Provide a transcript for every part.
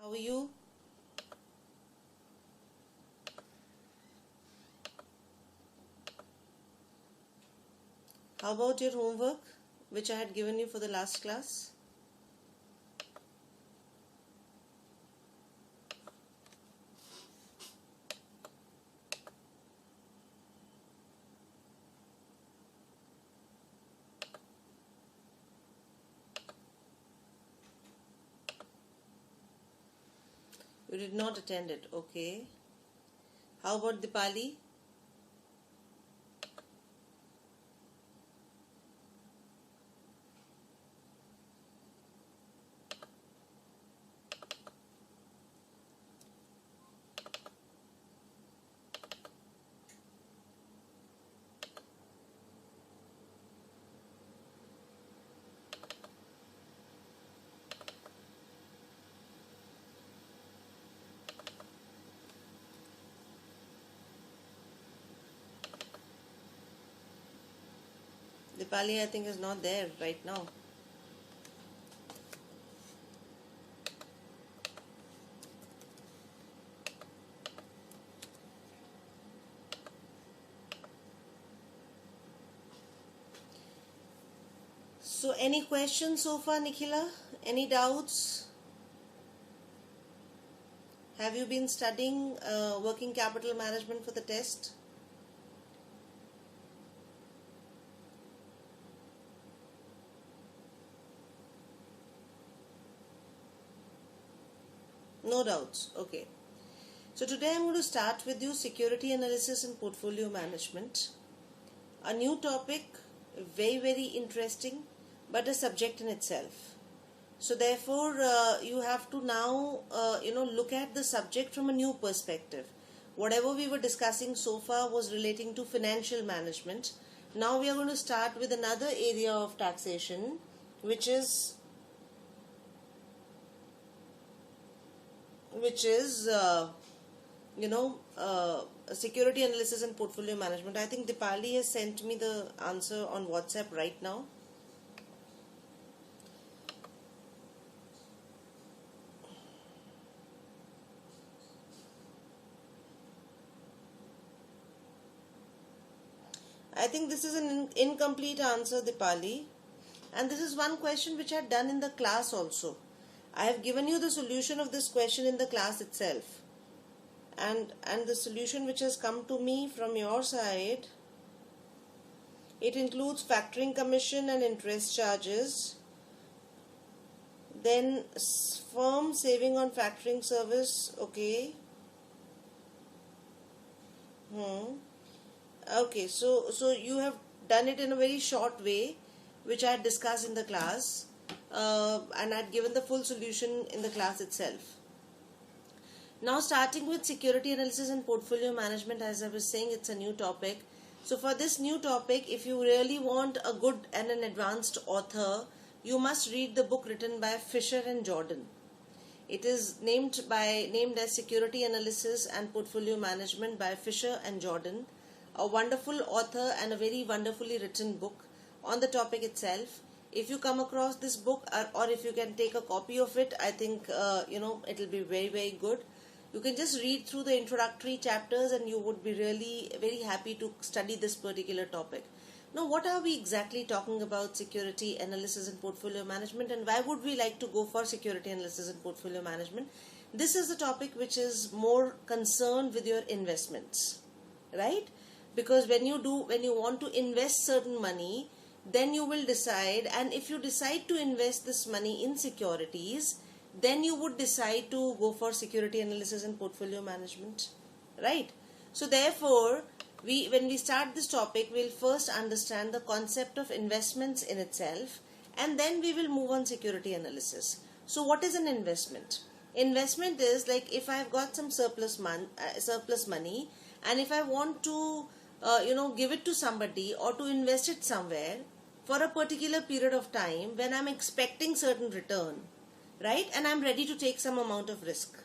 How are you? How about your homework, which I had given you for the last class? You did not attend it, okay. How about Dipali? Dipali, I think, is not there right now. So, any questions so far, Nikhila? Any doubts? Have you been studying working capital management for the test? No doubts. Okay. So today I'm going to start with you security analysis and portfolio management. A new topic, very interesting, but a subject in itself. So therefore you have to now look at the subject from a new perspective. Whatever we were discussing so far was relating to financial management. Now we are going to start with another area of taxation, which is security analysis and portfolio management. I think Dipali has sent me the answer on WhatsApp right now. I think this is an incomplete answer, Dipali. And this is one question which I had done in the class also. I have given you the solution of this question in the class itself. And the solution which has come to me from your side, it includes factoring commission and interest charges. Then firm saving on factoring service, okay. Okay, so you have done it in a very short way, which I had discussed in the class, and I had given the full solution in the class itself. Now starting with security analysis and portfolio management, as I was saying, it's a new topic. So for this new topic, if you really want a good and an advanced author, you must read the book written by Fisher and Jordan. It is named as Security Analysis and Portfolio Management by Fisher and Jordan. A wonderful author and a very wonderfully written book on the topic itself. If you come across this book or if you can take a copy of it, I think it will be very good. You can just read through the introductory chapters and you would be really very happy to study this particular topic. Now, what are we exactly talking about security analysis and portfolio management, and why would we like to go for security analysis and portfolio management? This is a topic which is more concerned with your investments, right? Because when you want to invest certain money, then you will decide, and if you decide to invest this money in securities, then you would decide to go for security analysis and portfolio management, right? So therefore, when we start this topic, we'll first understand the concept of investments in itself, and then we will move on security analysis. So what is an investment? Investment is like if I've got some surplus money, and if I want to give it to somebody or to invest it somewhere for a particular period of time when I'm expecting certain return, right? And I'm ready to take some amount of risk.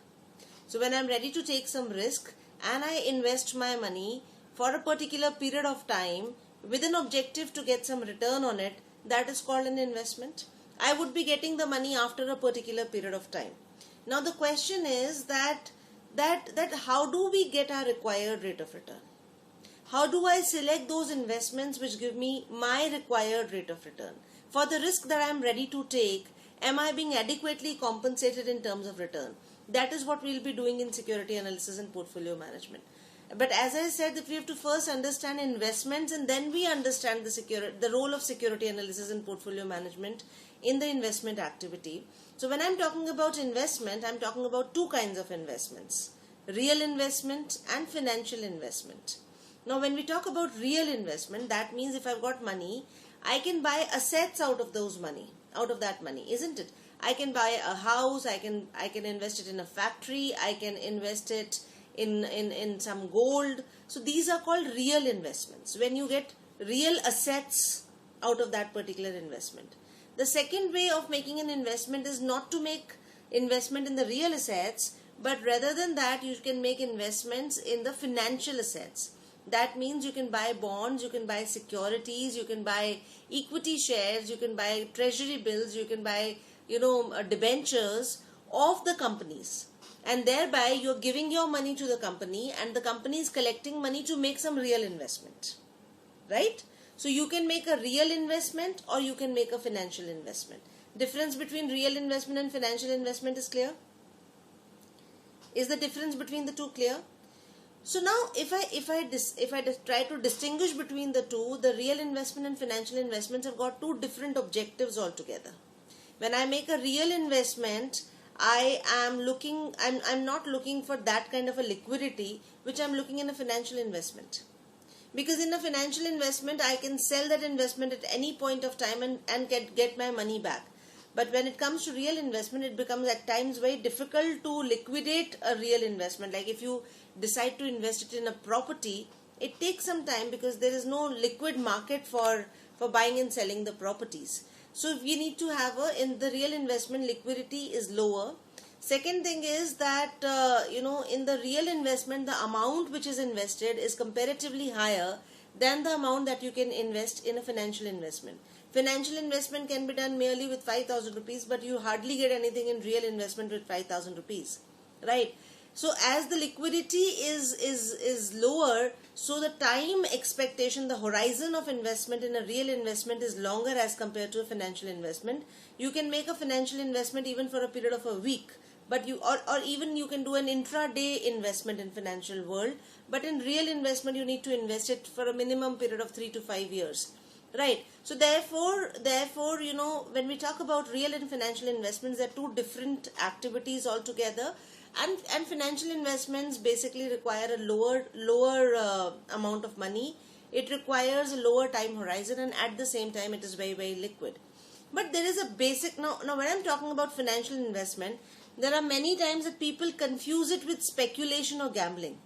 So when I'm ready to take some risk and I invest my money for a particular period of time with an objective to get some return on it, that is called an investment. I would be getting the money after a particular period of time. Now the question is that how do we get our required rate of return? How do I select those investments which give me my required rate of return? For the risk that I am ready to take, am I being adequately compensated in terms of return? That is what we'll be doing in security analysis and portfolio management. But as I said, that we have to first understand investments, and then we understand the role of security analysis and portfolio management in the investment activity. So when I'm talking about investment, I'm talking about two kinds of investments: real investment and financial investment. Now when we talk about real investment, that means if I've got money, I can buy assets out of that money, isn't it? I can buy a house, I can invest it in a factory, I can invest it in some gold. So these are called real investments, when you get real assets out of that particular investment. The second way of making an investment is not to make investment in the real assets, but rather than that, you can make investments in the financial assets. That means you can buy bonds, you can buy securities, you can buy equity shares, you can buy treasury bills, you can buy debentures of the companies, and thereby you're giving your money to the company, and the company is collecting money to make some real investment, right? So you can make a real investment or you can make a financial investment. Difference between real investment and financial investment is clear? Is the difference between the two clear? So now if I try to distinguish between the two, the real investment and financial investments have got two different objectives altogether. When I make a real investment, I'm not looking for that kind of a liquidity which I'm looking in a financial investment. Because in a financial investment, I can sell that investment at any point of time and get my money back. But when it comes to real investment, it becomes at times very difficult to liquidate a real investment. Like if you decide to invest it in a property, it takes some time because there is no liquid market for buying and selling the properties. So we need to have in the real investment, liquidity is lower. Second thing is that, in the real investment, the amount which is invested is comparatively higher than the amount that you can invest in a financial investment. Financial investment can be done merely with 5,000 rupees, but you hardly get anything in real investment with 5,000 rupees, right? So as the liquidity is lower, so the time expectation, the horizon of investment in a real investment is longer as compared to a financial investment. You can make a financial investment even for a period of a week, but or even you can do an intraday investment in financial world, but in real investment you need to invest it for a minimum period of 3 to 5 years. Right. So therefore, when we talk about real and financial investments, they're two different activities altogether. And financial investments basically require a lower amount of money. It requires a lower time horizon, and at the same time it is very, very liquid. But there is a basic, now when I'm talking about financial investment, there are many times that people confuse it with speculation or gambling.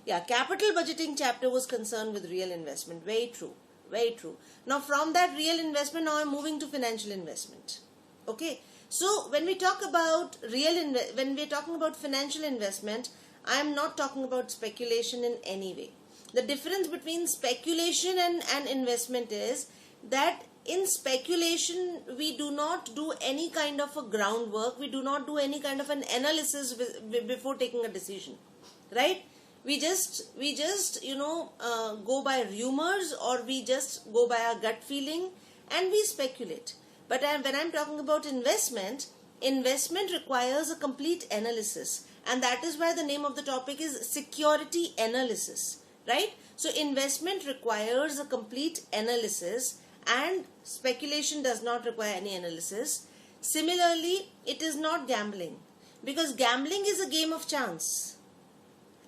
Yeah, capital budgeting chapter was concerned with real investment. Very true. Very true. Now from that real investment, now I'm moving to financial investment. Okay. So when we talk about when we're talking about financial investment, I am not talking about speculation in any way. The difference between speculation and investment is that in speculation, we do not do any kind of a groundwork. We do not do any kind of an analysis before taking a decision, right? We just go by rumors, or we just go by our gut feeling and we speculate. But when I'm talking about investment requires a complete analysis, and that is why the name of the topic is security analysis, right? So investment requires a complete analysis, and speculation does not require any analysis. Similarly, it is not gambling, because gambling is a game of chance.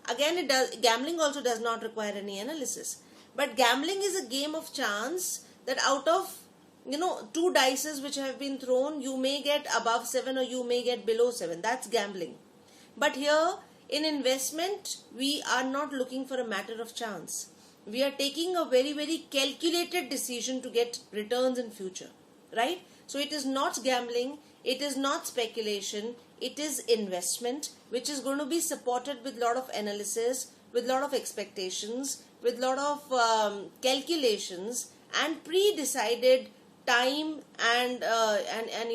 Again, gambling also does not require any analysis. But gambling is a game of chance, that out of 2 dices which have been thrown, you may get above 7 or you may get below 7. That's gambling. But here in investment, we are not looking for a matter of chance. We are taking a very, very calculated decision to get returns in future, right? So it is not gambling, it is not speculation, it is investment, which is going to be supported with a lot of analysis, with a lot of expectations, with a lot of calculations and pre-decided time and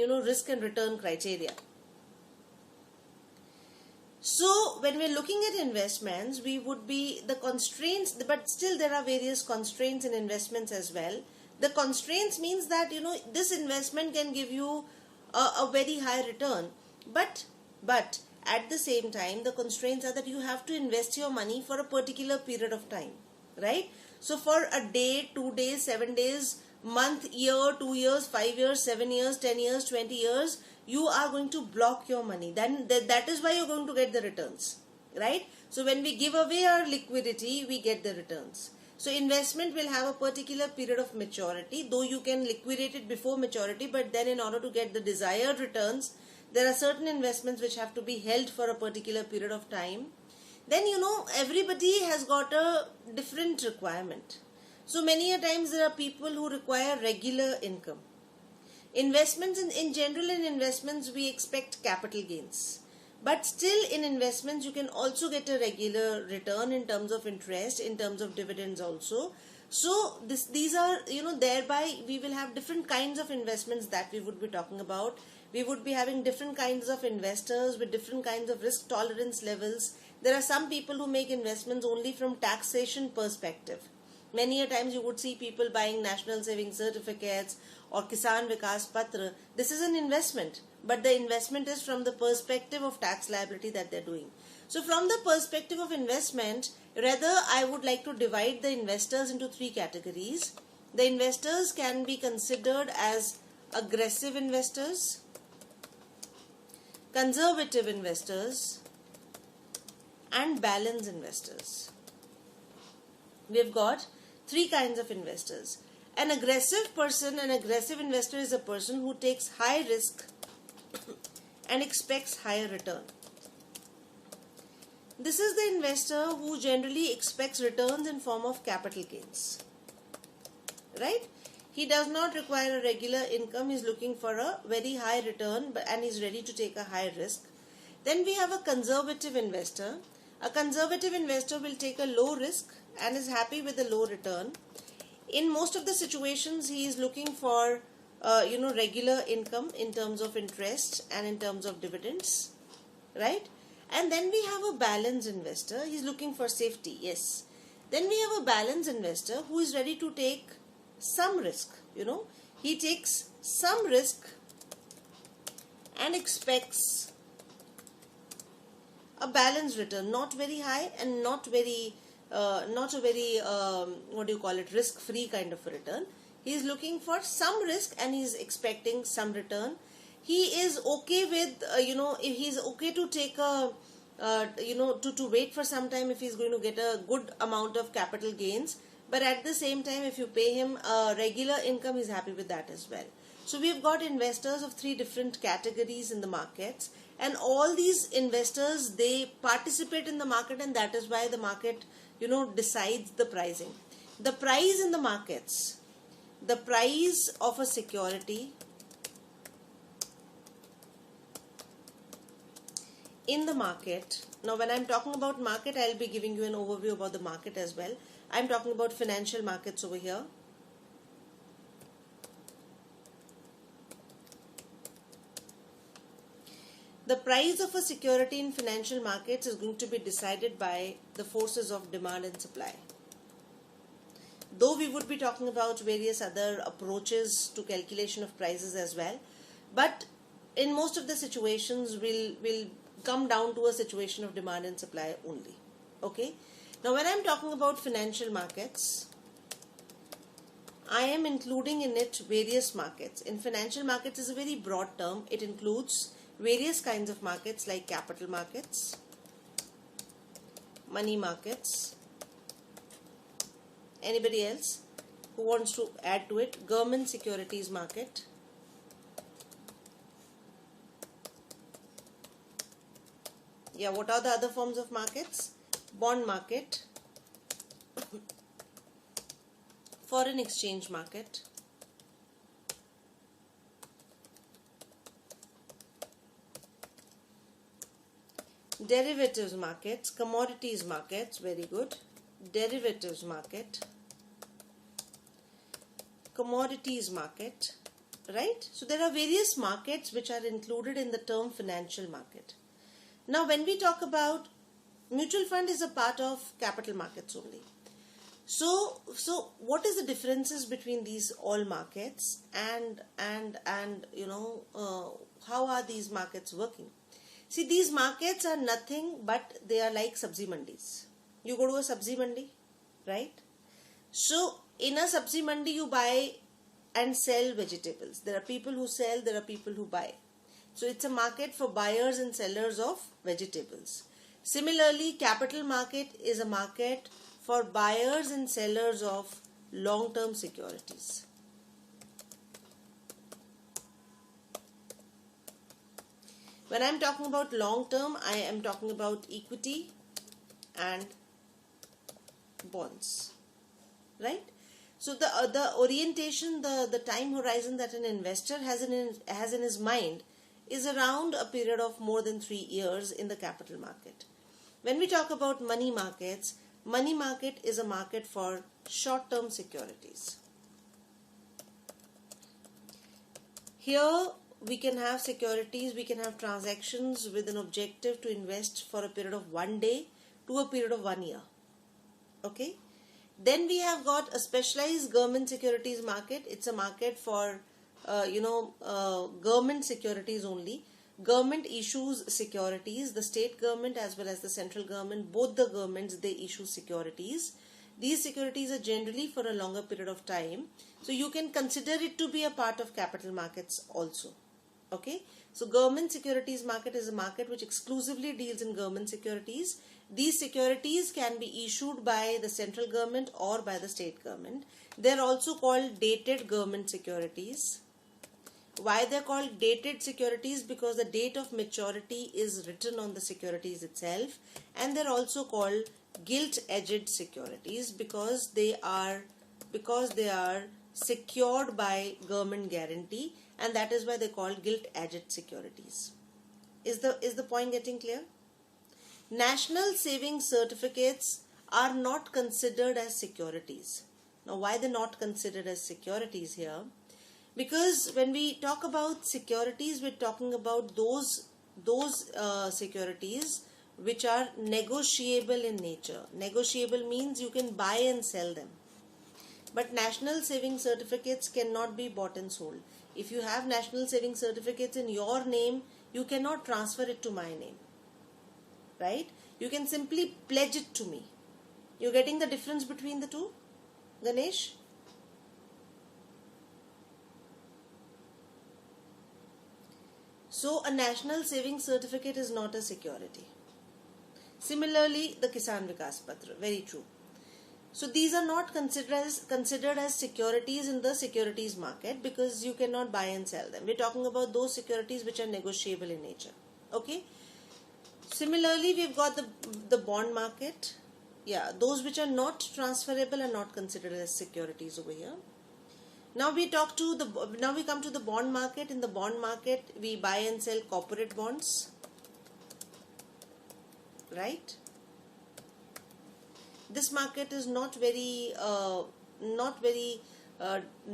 you know, risk and return criteria. So when we're looking at investments, we would be the constraints, but still there are various constraints in investments as well. The constraints means that, you know, this investment can give you a very high return, but at the same time, the constraints are that you have to invest your money for a particular period of time, right? So for a day, 2 days, 7 days, month, year, 2 years, 5 years, 7 years, 10 years, 20 years, you are going to block your money. Then that is why you're going to get the returns, right? So when we give away our liquidity, we get the returns. So investment will have a particular period of maturity, though you can liquidate it before maturity, but then in order to get the desired returns, there are certain investments which have to be held for a particular period of time. Then, you know, everybody has got a different requirement. So many a times there are people who require regular income. Investments, in general, in investments we expect capital gains, but still in investments you can also get a regular return in terms of interest, in terms of dividends also. So these are, you know, thereby we will have different kinds of investments that we would be talking about. We would be having different kinds of investors with different kinds of risk tolerance levels. There are some people who make investments only from taxation perspective. Many a times you would see people buying national savings certificates or Kisan Vikas Patra. This is an investment, but the investment is from the perspective of tax liability that they're doing. So from the perspective of investment, rather I would like to divide the investors into 3 categories. The investors can be considered as aggressive investors, conservative investors, and balance investors. We've got 3 kinds of investors. An aggressive person, an aggressive investor is a person who takes high risk and expects higher return. This is the investor who generally expects returns in form of capital gains, right? He does not require a regular income. He's looking for a very high return and he's ready to take a high risk. Then we have a conservative investor. A conservative investor will take a low risk and is happy with a low return. In most of the situations, he is looking for regular income in terms of interest and in terms of dividends, right? And then we have a balanced investor. He's looking for safety, yes. Then we have a balanced investor who is ready to take some risk, He takes some risk and expects a balanced return, not very high and not a very risk-free kind of a return. He is looking for some risk and he is expecting some return. He is okay with, if he is okay to take to wait for some time if he is going to get a good amount of capital gains. But at the same time, if you pay him a regular income, he is happy with that as well. So we've got investors of 3 different categories in the markets. And all these investors, they participate in the market, and that is why the market, decides the pricing. The price in the markets, the price of a security in the market. Now, when I'm talking about market, I'll be giving you an overview about the market as well. I'm talking about financial markets over here. The price of a security in financial markets is going to be decided by the forces of demand and supply. Though we would be talking about various other approaches to calculation of prices as well, but in most of the situations we'll come down to a situation of demand and supply only. Okay. Now, when I'm talking about financial markets, I am including in it various markets. In financial markets is a very broad term. It includes various kinds of markets like capital markets, money markets. Anybody else who wants to add to it? Government securities market. Yeah, what are the other forms of markets? Bond market, foreign exchange market, derivatives markets, commodities markets, very good, derivatives market, commodities market, right? So there are various markets which are included in the term financial market. Now when we talk about mutual fund is a part of capital markets only. So what is the differences between these all markets, and how are these markets working? See, these markets are nothing but they are like sabzi mandis. You go to a sabzi mandi, right? So in a sabzi mandi you buy and sell vegetables. There are people who sell, there are people who buy. So it's a market for buyers and sellers of vegetables. Similarly, capital market is a market for buyers and sellers of long-term securities. When I'm talking about long-term, I am talking about equity and bonds, right? So the orientation, the time horizon that an investor has in his mind is around a period of more than 3 years in the capital market. When we talk about money markets, money market is a market for short-term securities. Here we can have securities, we can have transactions with an objective to invest for a period of 1 day to a period of 1 year. Okay? Then we have got a specialized government securities market. It's a market for government securities only. Government issues securities. The state government as well as the central government, both the governments, they issue securities. These securities are generally for a longer period of time. So you can consider it to be a part of capital markets also. Okay. So government securities market is a market which exclusively deals in government securities. These securities can be issued by the central government or by the state government. They are also called dated government securities. Why they are called dated securities? Because the date of maturity is written on the securities itself, and they are also called gilt-edged securities because they are secured by government guarantee, and that is why they are called gilt-edged securities. Is the point getting clear? National savings certificates are not considered as securities. Now, why they are not considered as securities here? Because when we talk about securities, we're talking about those securities which are negotiable in nature. Negotiable means you can buy and sell them. But national savings certificates cannot be bought and sold. If you have national savings certificates in your name, you cannot transfer it to my name. Right? You can simply pledge it to me. You're getting the difference between the two, Ganesh? So a national savings certificate is not a security. Similarly, the Kisan Vikas Patra, very true. So these are not considered as securities in the securities market because you cannot buy and sell them. We're talking about those securities which are negotiable in nature. Okay. Similarly, we've got the bond market. Yeah, those which are not transferable are not considered as securities over here. Now we come to the bond market. In the bond market, we buy and sell corporate bonds, right? This market is not very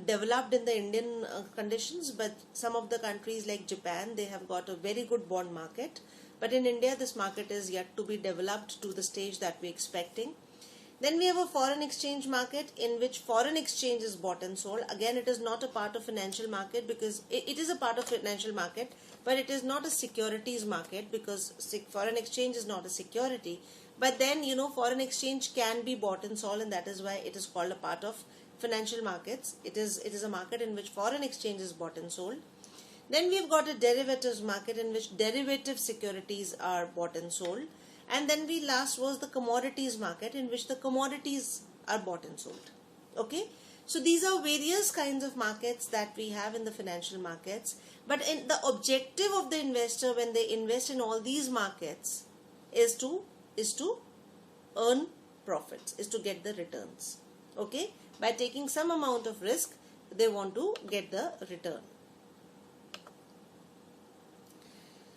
developed in the Indian conditions, but some of the countries like Japan, they have got a very good bond market. But in India, this market is yet to be developed to the stage that we're expecting. Then we have a foreign exchange market in which foreign exchange is bought and sold. Again, it is not a part of financial market because it is a part of financial market, but it is not a securities market because foreign exchange is not a security. But then, foreign exchange can be bought and sold, and that is why it is called a part of financial markets. It is a market in which foreign exchange is bought and sold. Then we've got a derivatives market in which derivative securities are bought and sold. And then last was the commodities market in which the commodities are bought and sold. Okay. So these are various kinds of markets that we have in the financial markets. But in the objective of the investor when they invest in all these markets is to earn profits, is to get the returns. Okay. By taking some amount of risk, they want to get the return.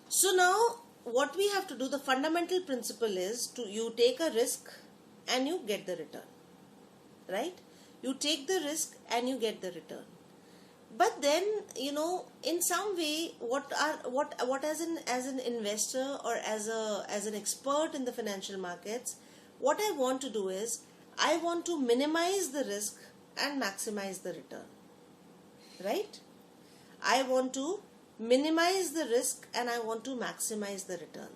So now what we have to do, the fundamental principle is you take a risk and you get the return, right? You take the risk and you get the return. But then, in some way, what as an investor, or as an expert in the financial markets, what I want to do is, I want to minimize the risk and maximize the return. Right? I want to minimize the risk and I want to maximize the return.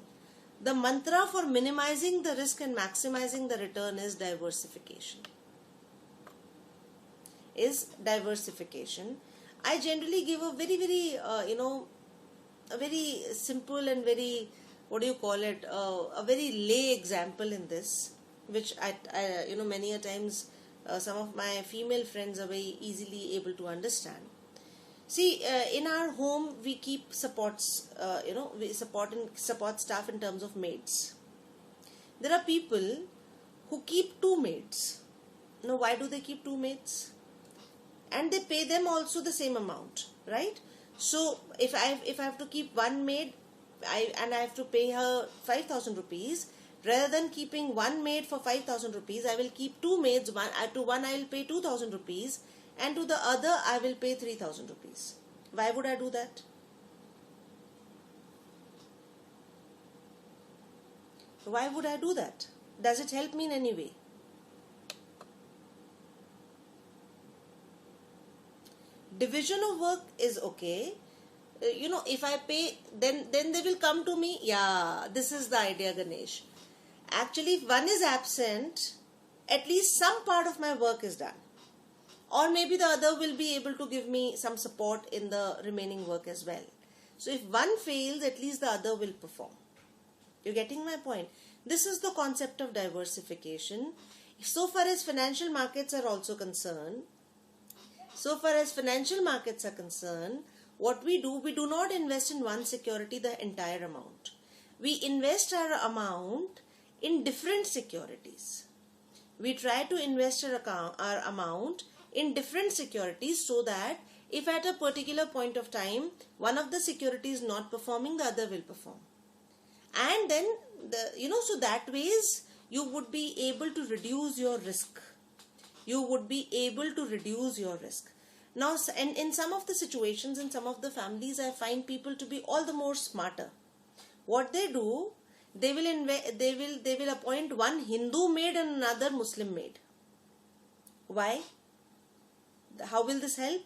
The mantra for minimizing the risk and maximizing the return is diversification. I generally give a very, very, a very simple and very, a very lay example in this, which many a times some of my female friends are very easily able to understand. See, in our home, we keep supports, we support staff in terms of maids. There are people who keep 2 maids. Now, why do they keep 2 maids? And they pay them also the same amount, right? So, if I have to keep 1 maid, I have to pay her 5,000 rupees, rather than keeping 1 maid for 5,000 rupees, I will keep 2 maids. To one I will pay 2,000 rupees, and to the other I will pay 3,000 rupees. Why would I do that? Why would I do that? Does it help me in any way? Division of work is okay. If I pay, then they will come to me. Yeah, this is the idea, Ganesh. Actually, if one is absent, at least some part of my work is done. Or maybe the other will be able to give me some support in the remaining work as well. So if one fails, at least the other will perform. You're getting my point? This is the concept of diversification. So far as financial markets are also concerned, what we do not invest in one security the entire amount. We invest our amount in different securities. We try to invest our amount in different securities, so that if at a particular point of time one of the securities is not performing, the other will perform. And then, so that ways you would be able to reduce your risk. Now, and in some of the situations, in some of the families, I find people to be all the more smarter. What they do, they will appoint one Hindu maid and another Muslim maid. Why? How will this help?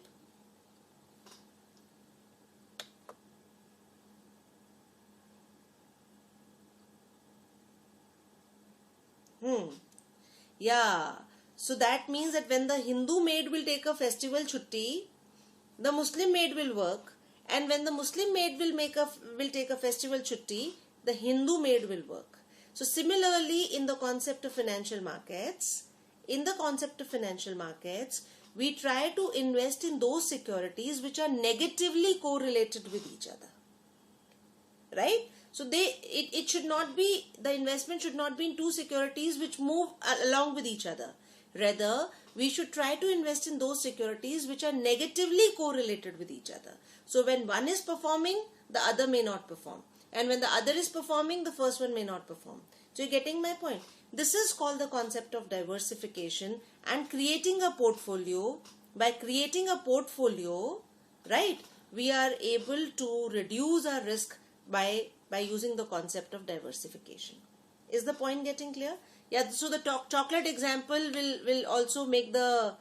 Yeah. So that means that when the Hindu maid will take a festival chutti, the Muslim maid will work, and when the Muslim maid will take a festival chutti, the Hindu maid will work. So similarly, in the concept of financial markets, we try to invest in those securities which are negatively correlated with each other. Right? So it should not be, the investment should not be in 2 securities which move along with each other. Rather, we should try to invest in those securities which are negatively correlated with each other. So when one is performing, the other may not perform. And when the other is performing, the first one may not perform. So you're getting my point. This is called the concept of diversification and creating a portfolio. By creating a portfolio, right, we are able to reduce our risk by using the concept of diversification. Is the point getting clear? Yeah, so the chocolate example will also make the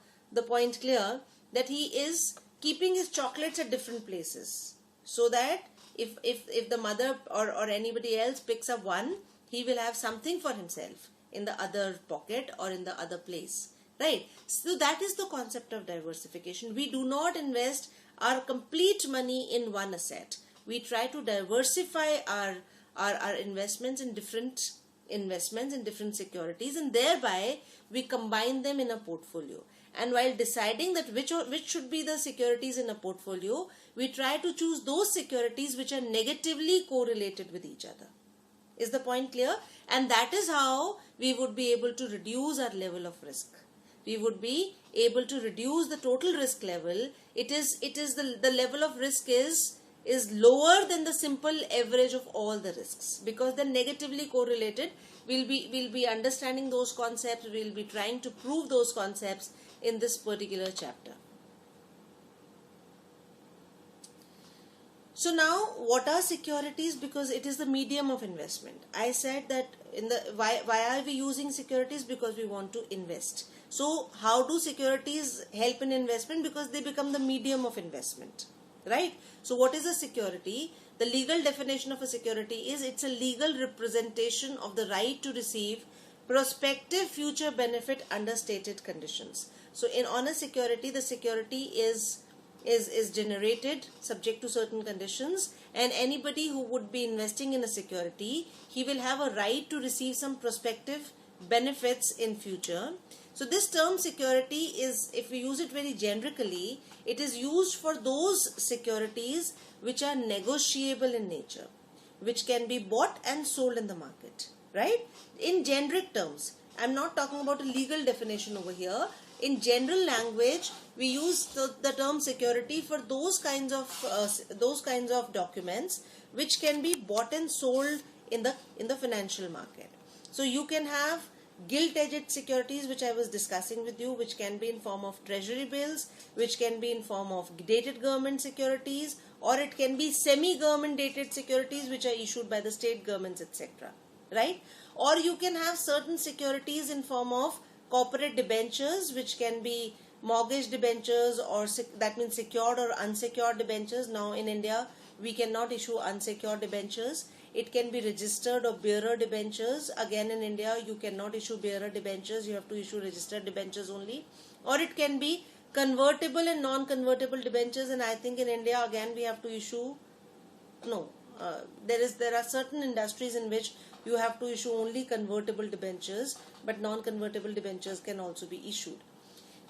point clear, that he is keeping his chocolates at different places, so that if the mother or anybody else picks up one, he will have something for himself in the other pocket or in the other place, right? So that is the concept of diversification. We do not invest our complete money in one asset. We try to diversify our investments in different securities, and thereby we combine them in a portfolio. And while deciding that which should be the securities in a portfolio, we try to choose those securities which are negatively correlated with each other. Is the point clear? And that is how we would be able to reduce our level of risk. We would be able to reduce the total risk level. It is the level of risk is lower than the simple average of all the risks, because they're negatively correlated. We'll be understanding those concepts. We'll be trying to prove those concepts in this particular chapter. So now, what are securities? Because it is the medium of investment. I said that why are we using securities? Because we want to invest. So how do securities help in investment? Because they become the medium of investment, right? So what is a security? The legal definition of a security is it's a legal representation of the right to receive prospective future benefit under stated conditions. So on a security, the security is generated subject to certain conditions, and anybody who would be investing in a security, he will have a right to receive some prospective benefits in future. So this term security is, if we use it very generically, it is used for those securities which are negotiable in nature, which can be bought and sold in the market, right? In generic terms, I'm not talking about a legal definition over here. In general language, we use the term security for those kinds of documents which can be bought and sold in the financial market. So you can have gilt-edged securities, which I was discussing with you, which can be in form of treasury bills, which can be in form of dated government securities, or it can be semi-government dated securities which are issued by the state governments, etc. Right? Or you can have certain securities in form of corporate debentures, which can be mortgage debentures, or that means secured or unsecured debentures. Now in India, we cannot issue unsecured debentures. It can be registered or bearer debentures. Again, in India, you cannot issue bearer debentures. You have to issue registered debentures only. Or it can be convertible and non-convertible debentures. And I think in India, again, we have to issue, there are certain industries in which you have to issue only convertible debentures, but non-convertible debentures can also be issued.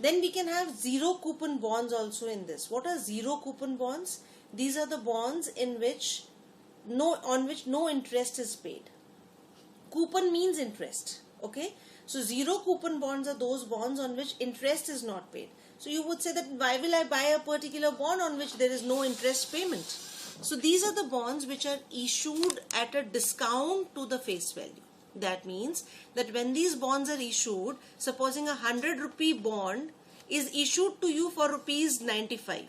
Then we can have zero coupon bonds also in this. What are zero coupon bonds? These are the bonds on which no interest is paid. Coupon means interest. Okay. So zero coupon bonds are those bonds on which interest is not paid. So you would say that why will I buy a particular bond on which there is no interest payment? So these are the bonds which are issued at a discount to the face value. That means that when these bonds are issued, supposing a 100 rupee bond is issued to you for rupees 95,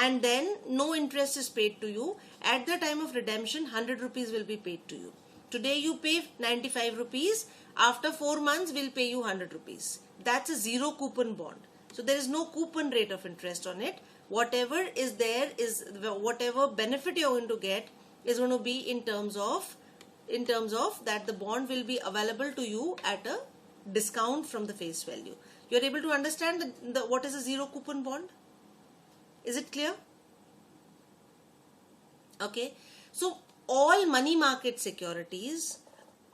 and then no interest is paid to you, at the time of redemption 100 rupees will be paid to you. Today you pay 95 rupees, after 4 months we'll pay you 100 rupees. That's a zero coupon bond. So there is no coupon rate of interest on it. Whatever is there is, whatever benefit you're going to get is going to be in terms of that the bond will be available to you at a discount from the face value. You're able to understand what is a zero coupon bond? Is it clear? Okay. So all money market securities,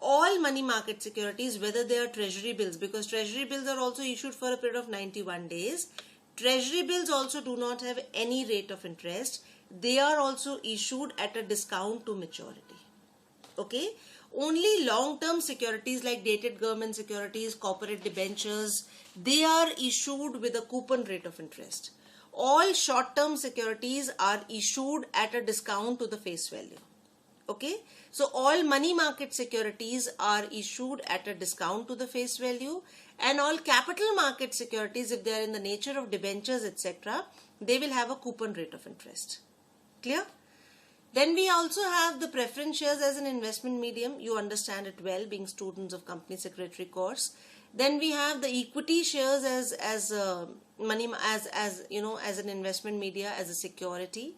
whether they are treasury bills, because treasury bills are also issued for a period of 91 days. Treasury bills also do not have any rate of interest. They are also issued at a discount to maturity. Okay. Only long-term securities like dated government securities, corporate debentures, they are issued with a coupon rate of interest. All short-term securities are issued at a discount to the face value. Okay. So all money market securities are issued at a discount to the face value, and all capital market securities, if they are in the nature of debentures, etc., they will have a coupon rate of interest. Clear? Then we also have the preference shares as an investment medium. You understand it well, being students of company secretary course. Then we have the equity shares as an investment media, as a security,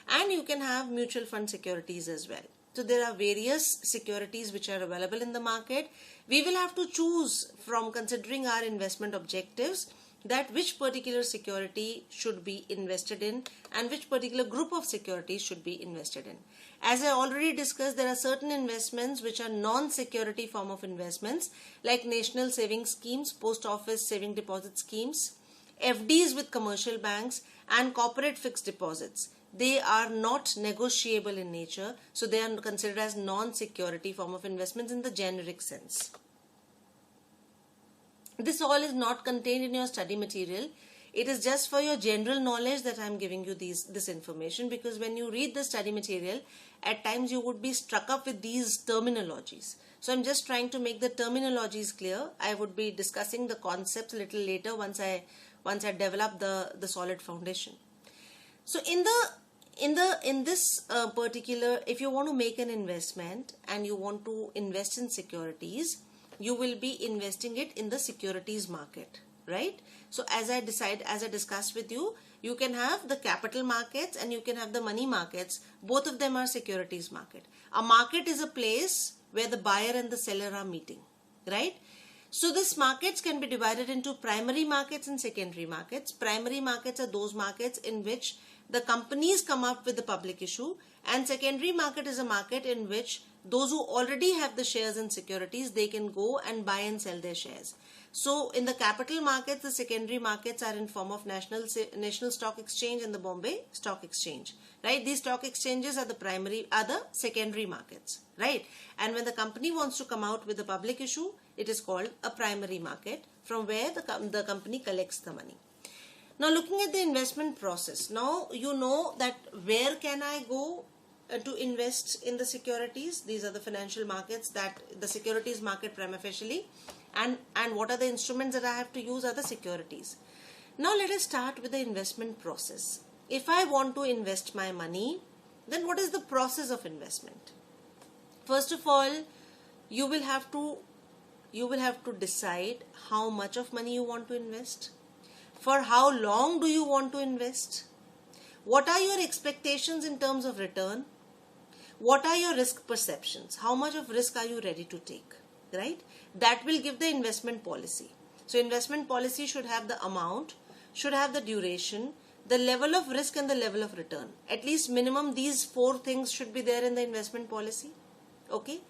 and you can have mutual fund securities as well. So there are various securities which are available in the market. We will have to choose from considering our investment objectives that which particular security should be invested in and which particular group of securities should be invested in. As I already discussed, there are certain investments which are non-security form of investments like national savings schemes, post office saving deposit schemes, FDs with commercial banks, and corporate fixed deposits. They are not negotiable in nature, so they are considered as non-security form of investments in the generic sense. This all is not contained in your study material. It is just for your general knowledge that I am giving you this information, because when you read the study material, at times you would be struck up with these terminologies. So I am just trying to make the terminologies clear. I would be discussing the concepts a little later once I develop the solid foundation. So in in this particular, if you want to make an investment and you want to invest in securities, you will be investing it in the securities market, right? So as I discussed with you, you can have the capital markets and you can have the money markets. Both of them are securities market. A market is a place where the buyer and the seller are meeting, right? So these markets can be divided into primary markets and secondary markets. Primary markets are those markets in which the companies come up with the public issue, and secondary market is a market in which those who already have the shares in securities, they can go and buy and sell their shares. So in the capital markets, the secondary markets are in form of National Stock Exchange and the Bombay Stock Exchange, right? These stock exchanges are the secondary markets, right? And when the company wants to come out with a public issue, it is called a primary market, from where the company collects the money. Now looking at the investment process, now you know that where can I go to invest in the securities? These are the financial markets, that the securities market prima facie, and what are the instruments that I have to use are the securities. Now let us start with the investment process. If I want to invest my money, then what is the process of investment? First of all, you will have to decide how much of money you want to invest. For how long do you want to invest? What are your expectations in terms of return? What are your risk perceptions? How much of risk are you ready to take, right? That will give the investment policy. So investment policy should have the amount, should have the duration, the level of risk and the level of return. At least minimum these 4 things should be there in the investment policy. Okay.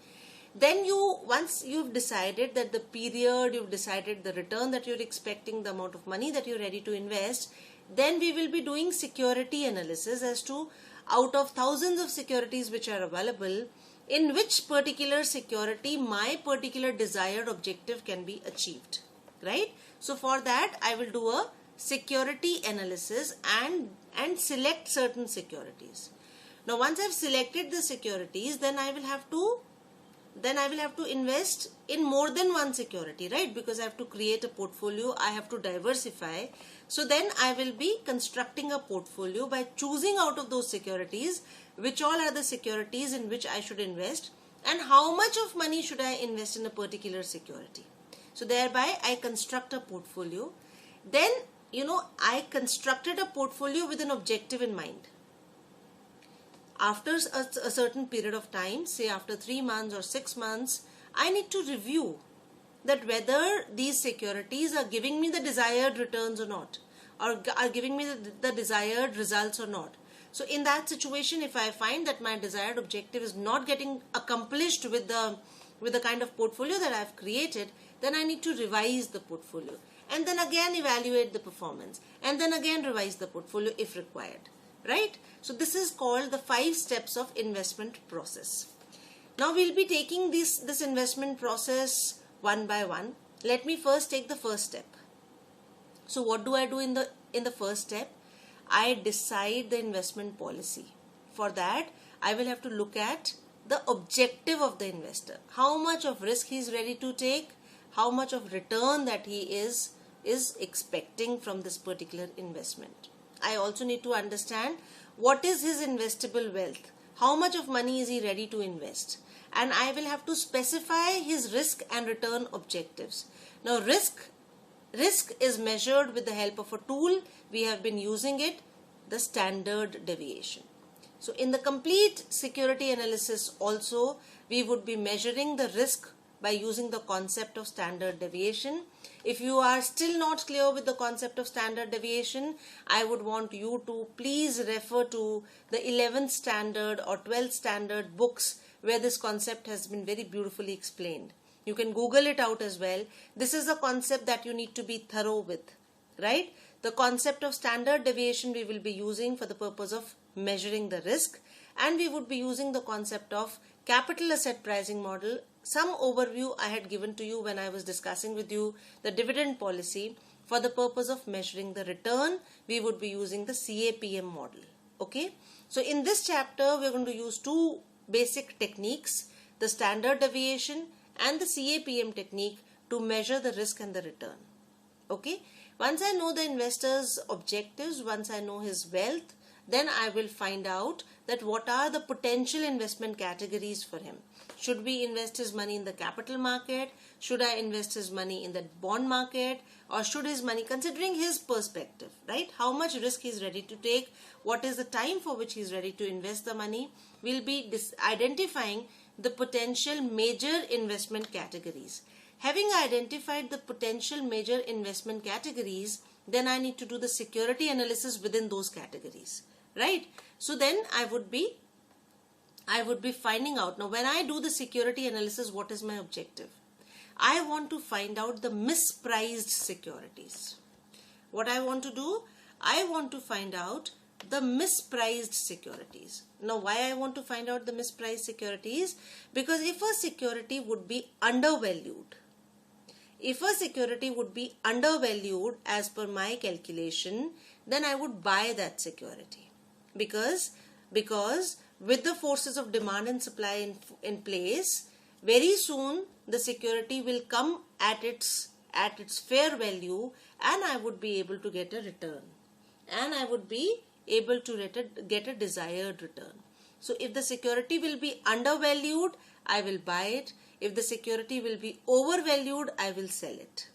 Then once you've decided that the period, you've decided the return that you're expecting, the amount of money that you're ready to invest, then we will be doing security analysis as to, out of thousands of securities which are available, in which particular security my particular desired objective can be achieved, right? So for that I will do a security analysis and select certain securities. Now once I've selected the securities, then I will have to invest in more than one security, right? Because I have to create a portfolio, I have to diversify. So then I will be constructing a portfolio by choosing out of those securities which all are the securities in which I should invest and how much of money should I invest in a particular security. So thereby I construct a portfolio. Then, I constructed a portfolio with an objective in mind. After a certain period of time, say after 3 months or 6 months, I need to review that whether these securities are giving me the desired returns or not, or are giving me the desired results or not. So in that situation, if I find that my desired objective is not getting accomplished with the kind of portfolio that I have created, then I need to revise the portfolio and then again evaluate the performance and then again revise the portfolio if required. Right? So this is called the 5 steps of investment process. Now we'll be taking this investment process one by one. Let me first take the first step. So what do I do in the first step? I decide the investment policy. For that, I will have to look at the objective of the investor. How much of risk he is ready to take, how much of return that he is expecting from this particular investment. I also need to understand what is his investable wealth, how much of money is he ready to invest, and I will have to specify his risk and return objectives. Now risk is measured with the help of a tool. We have been using it, the standard deviation. So in the complete security analysis also, we would be measuring the risk by using the concept of standard deviation. If you are still not clear with the concept of standard deviation, I would want you to please refer to the 11th standard or 12th standard books where this concept has been very beautifully explained. You can Google it out as well. This is a concept that you need to be thorough with, right? The concept of standard deviation we will be using for the purpose of measuring the risk, and we would be using the concept of capital asset pricing model. Some overview I had given to you when I was discussing with you the dividend policy. For the purpose of measuring the return, we would be using the CAPM model. Okay. So in this chapter, we're going to use 2 basic techniques, the standard deviation and the CAPM technique, to measure the risk and the return. Okay. Once I know the investor's objectives, once I know his wealth, then I will find out that what are the potential investment categories for him. Should we invest his money in the capital market? Should I invest his money in the bond market? Or should his money, considering his perspective, right? How much risk he's ready to take? What is the time for which he's ready to invest the money? We'll be identifying the potential major investment categories. Having identified the potential major investment categories, then I need to do the security analysis within those categories, right? So then I would be finding out. Now, when I do the security analysis, what is my objective? I want to find out the mispriced securities. What I want to do? I want to find out the mispriced securities. Now, why I want to find out the mispriced securities? Because if a security would be undervalued, as per my calculation, then I would buy that security. Because with the forces of demand and supply in place, very soon the security will come at its fair value, and I would be able to get a return. And I would be able to get a desired return. So if the security will be undervalued, I will buy it. If the security will be overvalued, I will sell it.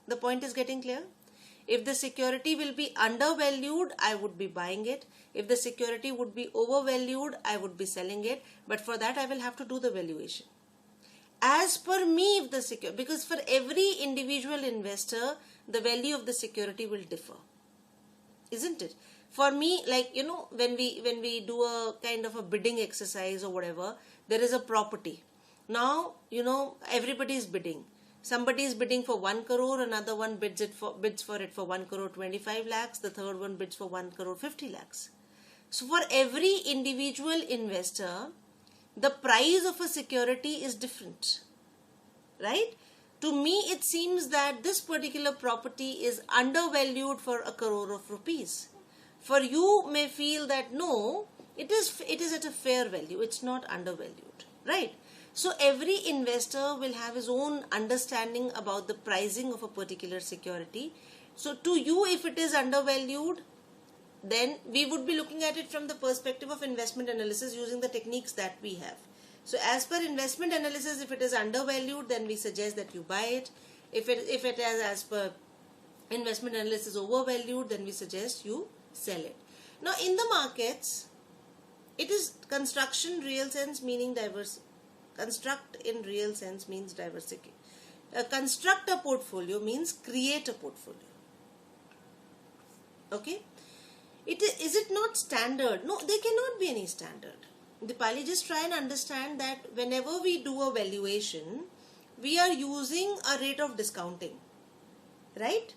The point is getting clear? If the security will be undervalued, I would be buying it. If the security would be overvalued, I would be selling it. But for that, I will have to do the valuation. As per me, because for every individual investor, the value of the security will differ. Isn't it? For me, like, when we do a kind of a bidding exercise or whatever, there is a property. Now, everybody is bidding. Somebody is bidding for 1 crore, another one bids for it for 1 crore 25 lakhs, the third one bids for 1 crore 50 lakhs. So for every individual investor, the price of a security is different, right? To me, it seems that this particular property is undervalued for 1 crore of rupees. For you may feel that no, it is at a fair value. It's not undervalued, right? So every investor will have his own understanding about the pricing of a particular security. So to you, if it is undervalued, then we would be looking at it from the perspective of investment analysis using the techniques that we have. So as per investment analysis, if it is undervalued, then we suggest that you buy it. If it is as per investment analysis overvalued, then we suggest you sell it. Now in the markets, it is construct in real sense means diversity. Construct a portfolio means create a portfolio. Okay? Is it not standard? No, there cannot be any standard. Dipali, just try and understand that whenever we do a valuation, we are using a rate of discounting. Right?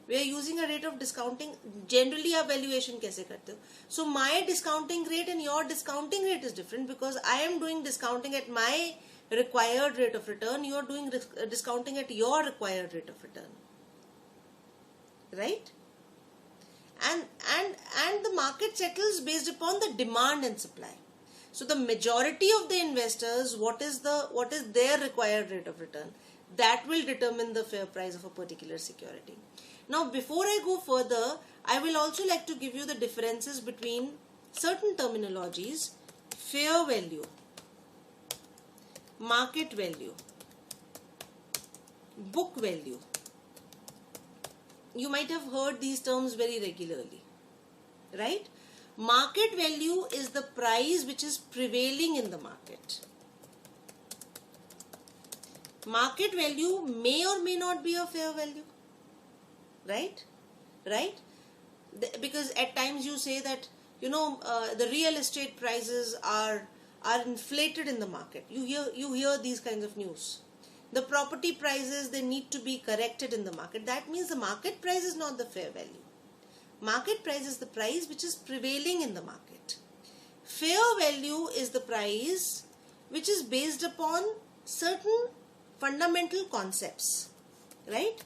We are using a rate of discounting. Generally, our valuation kaise karte ho? So my discounting rate and your discounting rate is different because I am doing discounting at my required rate of return. You are doing discounting at your required rate of return. Right? And the market settles based upon the demand and supply. So the majority of the investors, what is their required rate of return? That will determine the fair price of a particular security. Now, before I go further, I will also like to give you the differences between certain terminologies: fair value, market value, book value. You might have heard these terms very regularly, right? Market value is the price which is prevailing in the market. Market value may or may not be a fair value. Right? Because at times you say that, the real estate prices are inflated in the market. You hear these kinds of news. The property prices, they need to be corrected in the market. That means the market price is not the fair value. Market price is the price which is prevailing in the market. Fair value is the price which is based upon certain fundamental concepts. Right?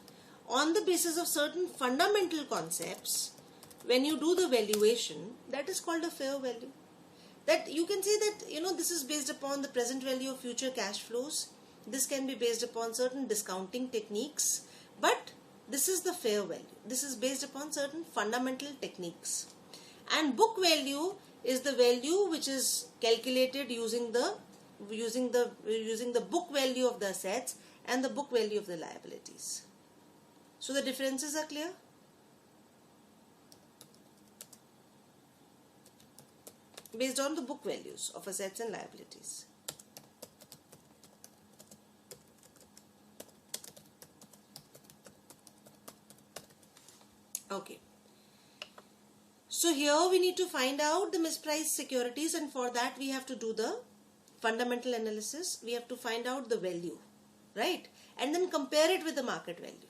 On the basis of certain fundamental concepts, when you do the valuation, that is called a fair value. That you can say that, this is based upon the present value of future cash flows. This can be based upon certain discounting techniques, but this is the fair value. This is based upon certain fundamental techniques. And book value is the value which is calculated using the book value of the assets and the book value of the liabilities. So the differences are clear? Based on the book values of assets and liabilities. Okay. So here we need to find out the mispriced securities, and for that we have to do the fundamental analysis. We have to find out the value, right? And then compare it with the market value.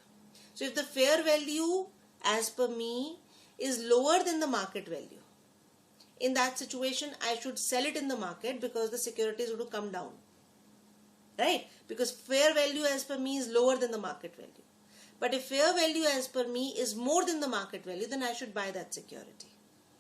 So if the fair value as per me is lower than the market value, in that situation I should sell it in the market because the securities would come down, right? Because fair value as per me is lower than the market value. But if fair value as per me is more than the market value, then I should buy that security,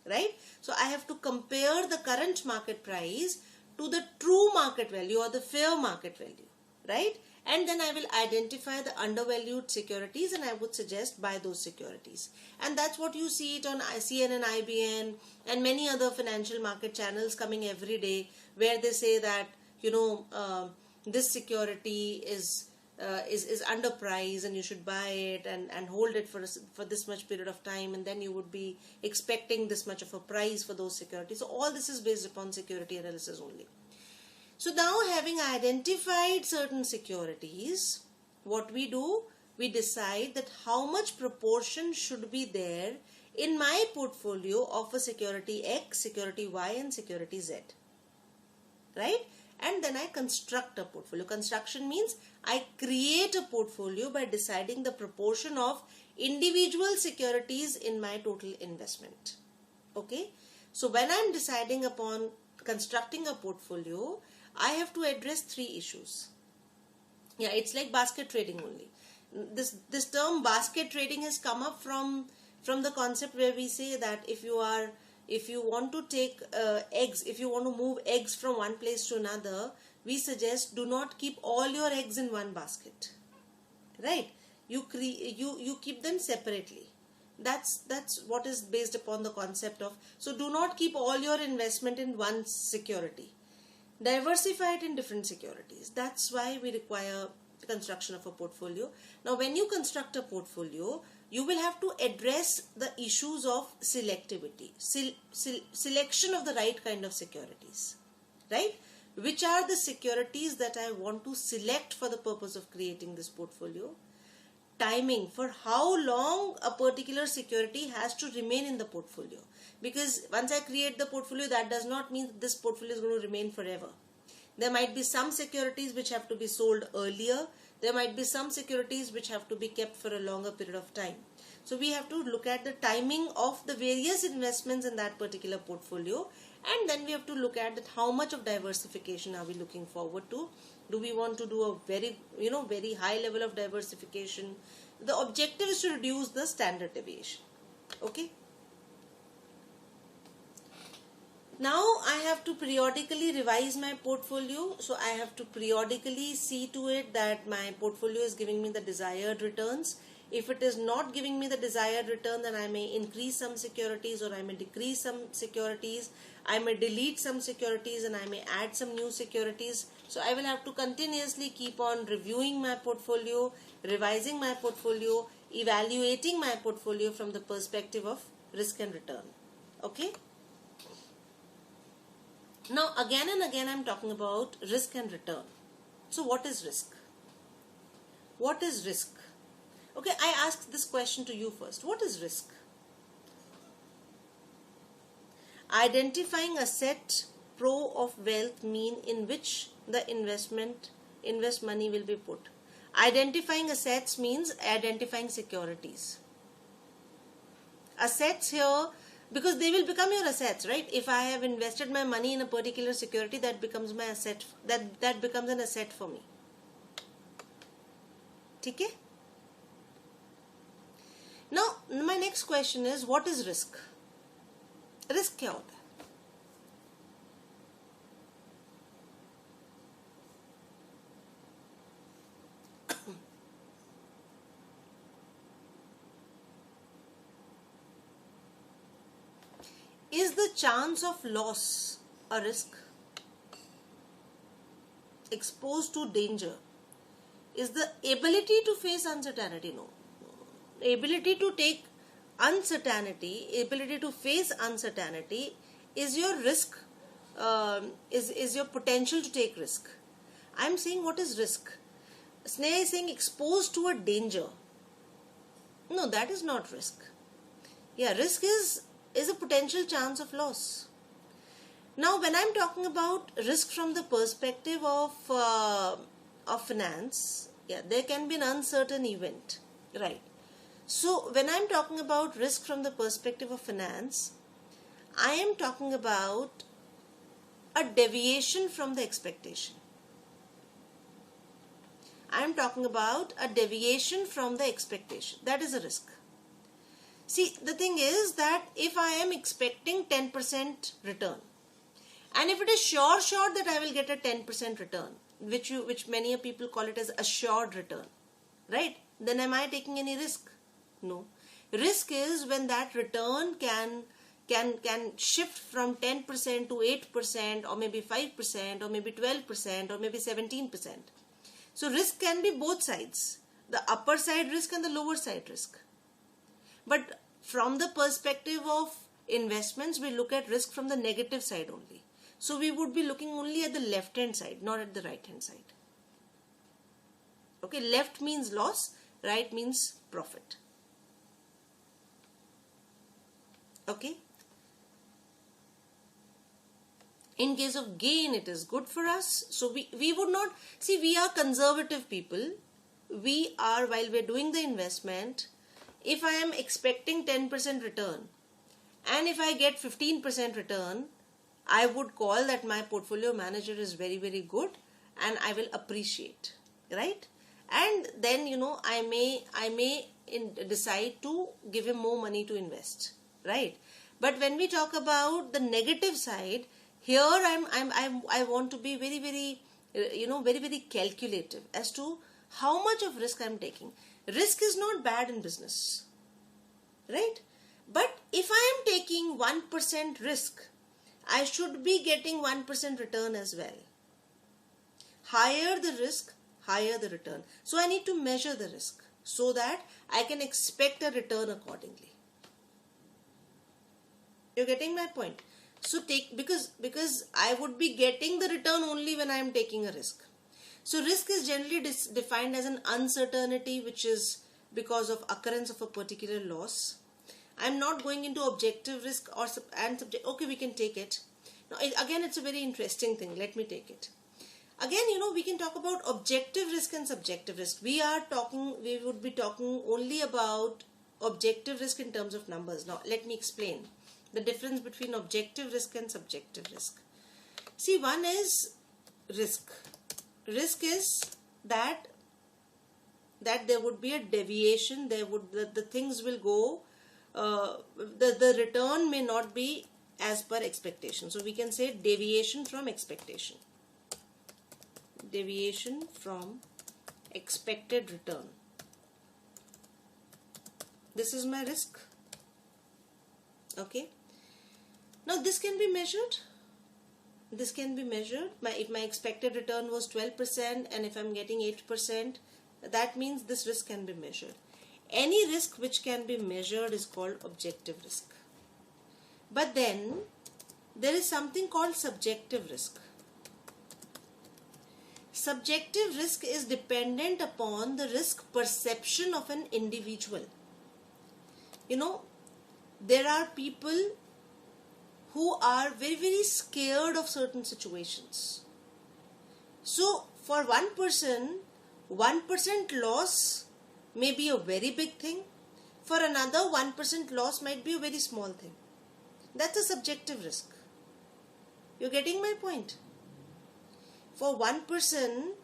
right? So I have to compare the current market price to the true market value or the fair market value, right? And then I will identify the undervalued securities and I would suggest buy those securities. And that's what you see it on CNN, IBN and many other financial market channels coming every day, where they say that, this security is underpriced and you should buy it and hold it for this much period of time, and then you would be expecting this much of a price for those securities. So all this is based upon security analysis only. So now, having identified certain securities, what we do, we decide that how much proportion should be there in my portfolio of a security X, security Y and security Z, right? And then I construct a portfolio. Construction means I create a portfolio by deciding the proportion of individual securities in my total investment. Okay. So when I am deciding upon constructing a portfolio, I have to address three issues. Yeah, it's like basket trading only. This term basket trading has come up from the concept where we say that if you want to take eggs, if you want to move eggs from one place to another, we suggest do not keep all your eggs in one basket, right? You keep them separately. That's what is based upon the concept of. So do not keep all your investment in one security. Diversify it in different securities. That's why we require the construction of a portfolio. Now, when you construct a portfolio, you will have to address the issues of selectivity, selection of the right kind of securities, right? Which are the securities that I want to select for the purpose of creating this portfolio? Timing, for how long a particular security has to remain in the portfolio. Because once I create the portfolio, that does not mean that this portfolio is going to remain forever. There might be some securities which have to be sold earlier. There might be some securities which have to be kept for a longer period of time. So we have to look at the timing of the various investments in that particular portfolio, and then we have to look at that how much of diversification are we looking forward to. Do we want to do a very high level of diversification? The objective is to reduce the standard deviation. Okay. Now I have to periodically revise my portfolio. So I have to periodically see to it that my portfolio is giving me the desired returns. If it is not giving me the desired return, then I may increase some securities or I may decrease some securities. I may delete some securities and I may add some new securities. So I will have to continuously keep on reviewing my portfolio, revising my portfolio, evaluating my portfolio from the perspective of risk and return. Okay. Now again and again I am talking about risk and return. So what is risk? What is risk? Okay, I ask this question to you first. What is risk? Identifying a set pro of wealth mean in which the invest money will be put. Identifying assets means identifying securities. Assets here, because they will become your assets, right? If I have invested my money in a particular security, that becomes my asset. That becomes an asset for me. Okay? Now, my next question is, what is risk? Risk क्या होता है? Is the chance of loss a risk? Exposed to danger. Is the ability to face uncertainty? No. Ability to take uncertainty, ability to face uncertainty is your risk, is your potential to take risk. I'm saying what is risk? Sneha is saying exposed to a danger. No, that is not risk. Yeah, risk is a potential chance of loss. Now, when I'm talking about risk from the perspective of finance, yeah, there can be an uncertain event, right? So, when I'm talking about risk from the perspective of finance, I am talking about a deviation from the expectation. I am talking about a deviation from the expectation. That is a risk. See, the thing is that if I am expecting 10% return, and if it is sure that I will get a 10% return, which many people call it as assured return, right? Then am I taking any risk? No. Risk is when that return can shift from 10% to 8% or maybe 5% or maybe 12% or maybe 17%. So risk can be both sides, the upper side risk and the lower side risk. But from the perspective of investments, we look at risk from the negative side only. So we would be looking only at the left hand side, not at the right hand side. Okay, left means loss, right means profit. Okay. In case of gain, it is good for us. So we would not, see, we are conservative people. We are, while we're doing the investment, if I am expecting 10% return and if I get 15% return, I would call that my portfolio manager is very, very good and I will appreciate, right? And then, I may decide to give him more money to invest, right? But when we talk about the negative side, here I want to be very, very, very, very calculative as to how much of risk I'm taking. Risk is not bad in business, right? But if I am taking 1% risk, I should be getting 1% return as well. Higher the risk, higher the return. So I need to measure the risk so that I can expect a return accordingly. You're getting my point? So because I would be getting the return only when I am taking a risk. So risk is generally defined as an uncertainty which is because of occurrence of a particular loss. I'm not going into objective risk and subjective. Okay, we can take it. Now, again, it's a very interesting thing. Let me take it. Again, we can talk about objective risk and subjective risk. We would be talking only about objective risk in terms of numbers. Now, let me explain the difference between objective risk and subjective risk. See, one is risk. Risk is that there would be a deviation. The things will go. The return may not be as per expectation. So we can say deviation from expectation. Deviation from expected return. This is my risk. Okay. Now this can be measured. This can be measured. If my expected return was 12% and if I'm getting 8%, that means this risk can be measured. Any risk which can be measured is called objective risk. But then there is something called subjective risk. Subjective risk is dependent upon the risk perception of an individual. There are people who are very, very scared of certain situations. So for one person, 1% loss may be a very big thing. For another, 1% loss might be a very small thing. That's a subjective risk. You're getting my point? For one person,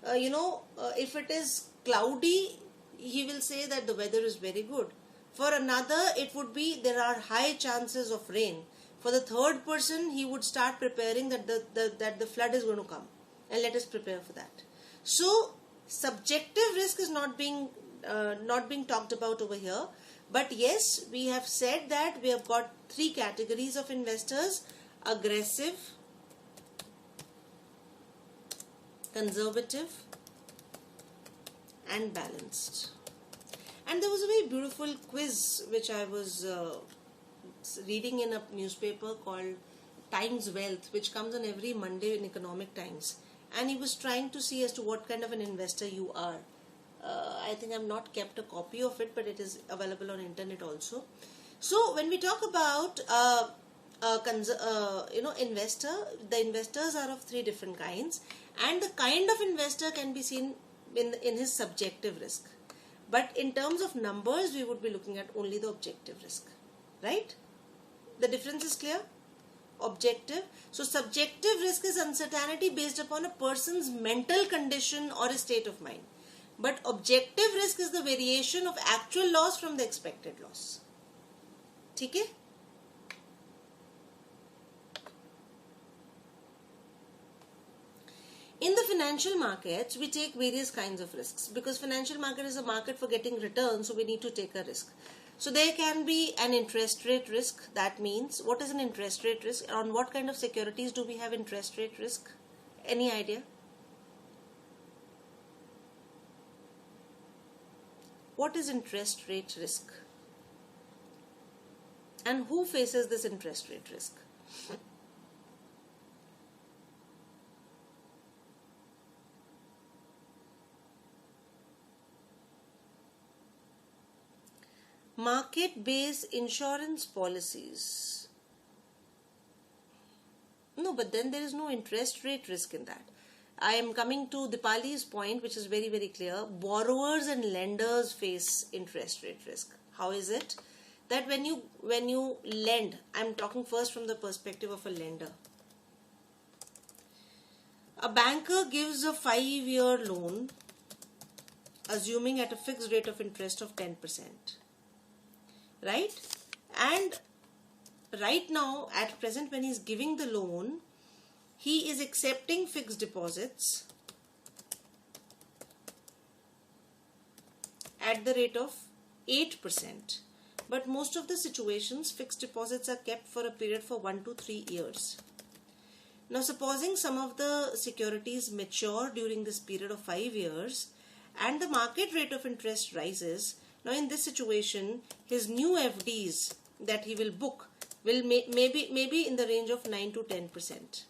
if it is cloudy, he will say that the weather is very good. For another, it would be there are high chances of rain. For the third person, he would start preparing that the flood is going to come, and let us prepare for that. So subjective risk is not being talked about over here, But yes, we have said that we have got three categories of investors: aggressive, conservative, and balanced. And there was a very beautiful quiz which I was reading in a newspaper called Times Wealth, which comes on every Monday in Economic Times. And he was trying to see as to what kind of an investor you are. I think I've not kept a copy of it, but it is available on internet also. So when we talk about investor, the investors are of three different kinds, and the kind of investor can be seen in his subjective risk. But in terms of numbers, we would be looking at only the objective risk, right? The difference is clear? Objective. So subjective risk is uncertainty based upon a person's mental condition or a state of mind. But objective risk is the variation of actual loss from the expected loss. Okay? In the financial markets, we take various kinds of risks because financial market is a market for getting returns, so we need to take a risk. So there can be an interest rate risk. That means, what is an interest rate risk? On what kind of securities do we have interest rate risk? Any idea? What is interest rate risk? And who faces this interest rate risk? Market-based insurance policies. No, but then there is no interest rate risk in that. I am coming to Dipali's point, which is very, very clear. Borrowers and lenders face interest rate risk. How is it? That when you lend, I'm talking first from the perspective of a lender. A banker gives a 5-year loan, assuming at a fixed rate of interest of 10%. Right? And right now, at present, when he's giving the loan, he is accepting fixed deposits at the rate of 8%. But most of the situations, fixed deposits are kept for a period for 1 to 3 years. Now, supposing some of the securities mature during this period of 5 years and the market rate of interest rises. Now, in this situation, his new FDs that he will book will maybe in the range of 9 to 10%.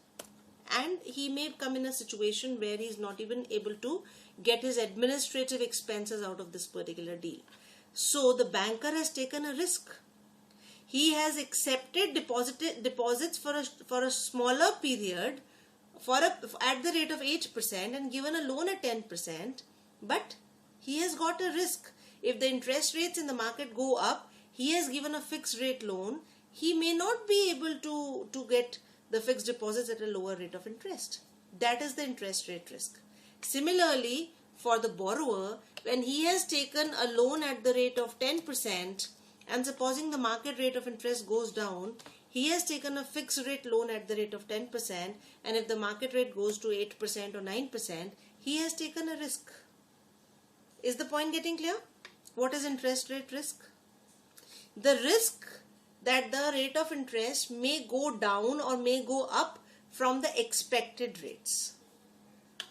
And he may come in a situation where he is not even able to get his administrative expenses out of this particular deal. So, the banker has taken a risk. He has accepted deposits for a smaller period at the rate of 8% and given a loan at 10%, but he has got a risk. If the interest rates in the market go up, he has given a fixed rate loan. He may not be able to get the fixed deposits at a lower rate of interest. That is the interest rate risk. Similarly, for the borrower, when he has taken a loan at the rate of 10% and supposing the market rate of interest goes down, he has taken a fixed rate loan at the rate of 10%, and if the market rate goes to 8% or 9%, he has taken a risk. Is the point getting clear? What is interest rate risk? The risk that the rate of interest may go down or may go up from the expected rates.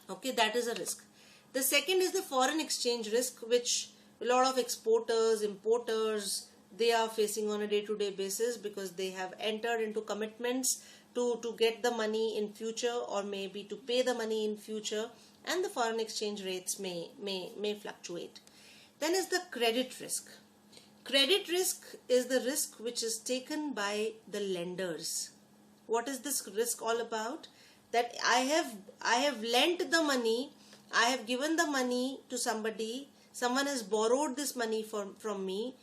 Okay, that is a risk. The second is the foreign exchange risk, which a lot of exporters, importers, they are facing on a day-to-day basis because they have entered into commitments to get the money in future or maybe to pay the money in future, and the foreign exchange rates may fluctuate. Then is the credit risk. Credit risk is the risk which is taken by the lenders. What is this risk all about? That I have lent the money, I have given the money to somebody, someone has borrowed this money from me,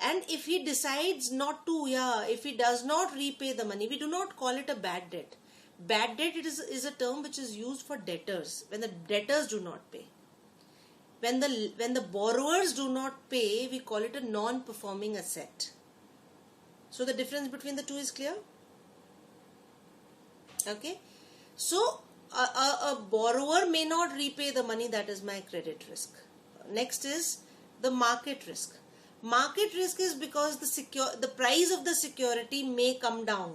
and if he decides not to, if he does not repay the money, we do not call it a bad debt. Bad debt is a term which is used for debtors, when the debtors do not pay. When the borrowers do not pay, we call it a non-performing asset. So the difference between the two is clear? Okay. So a borrower may not repay the money, that is my credit risk. Next is the market risk. Market risk is because the price of the security may come down,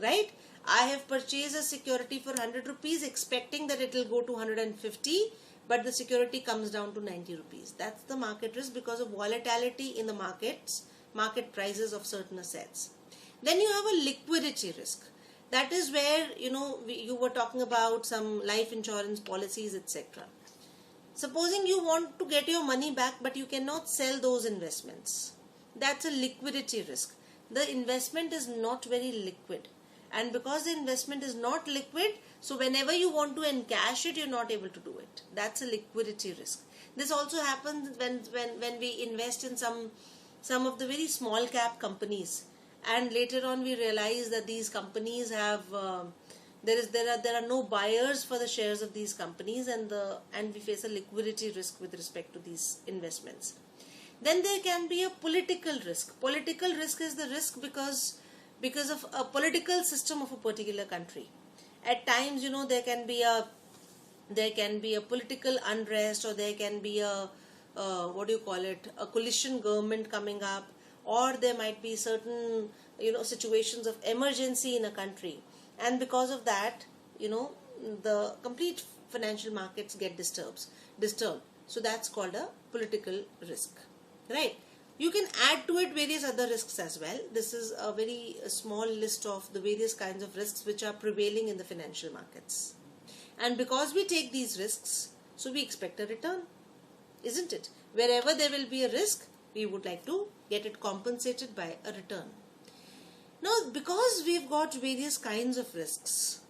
right? I have purchased a security for 100 rupees expecting that it will go to 150, but the security comes down to 90 rupees. That's the market risk because of volatility in the market prices of certain assets. Then you have a liquidity risk. That is where, you were talking about some life insurance policies, etc. Supposing you want to get your money back, but you cannot sell those investments. That's a liquidity risk. The investment is not very liquid. And because the investment is not liquid, so whenever you want to encash it, you're not able to do it. That's a liquidity risk. This also happens when we invest in some of the very small cap companies. And later on we realize that these companies have... there are no buyers for the shares of these companies, and we face a liquidity risk with respect to these investments. Then there can be a political risk. Political risk is the risk because of a political system of a particular country. At times, there can be a political unrest, or there can be a coalition government coming up, or there might be certain situations of emergency in a country. And because of that, the complete financial markets get disturbed. So that's called a political risk, right? You can add to it various other risks as well. This is a very small list of the various kinds of risks which are prevailing in the financial markets. And because we take these risks, so we expect a return, isn't it? Wherever there will be a risk, we would like to get it compensated by a return. Now, because we've got various kinds of risks,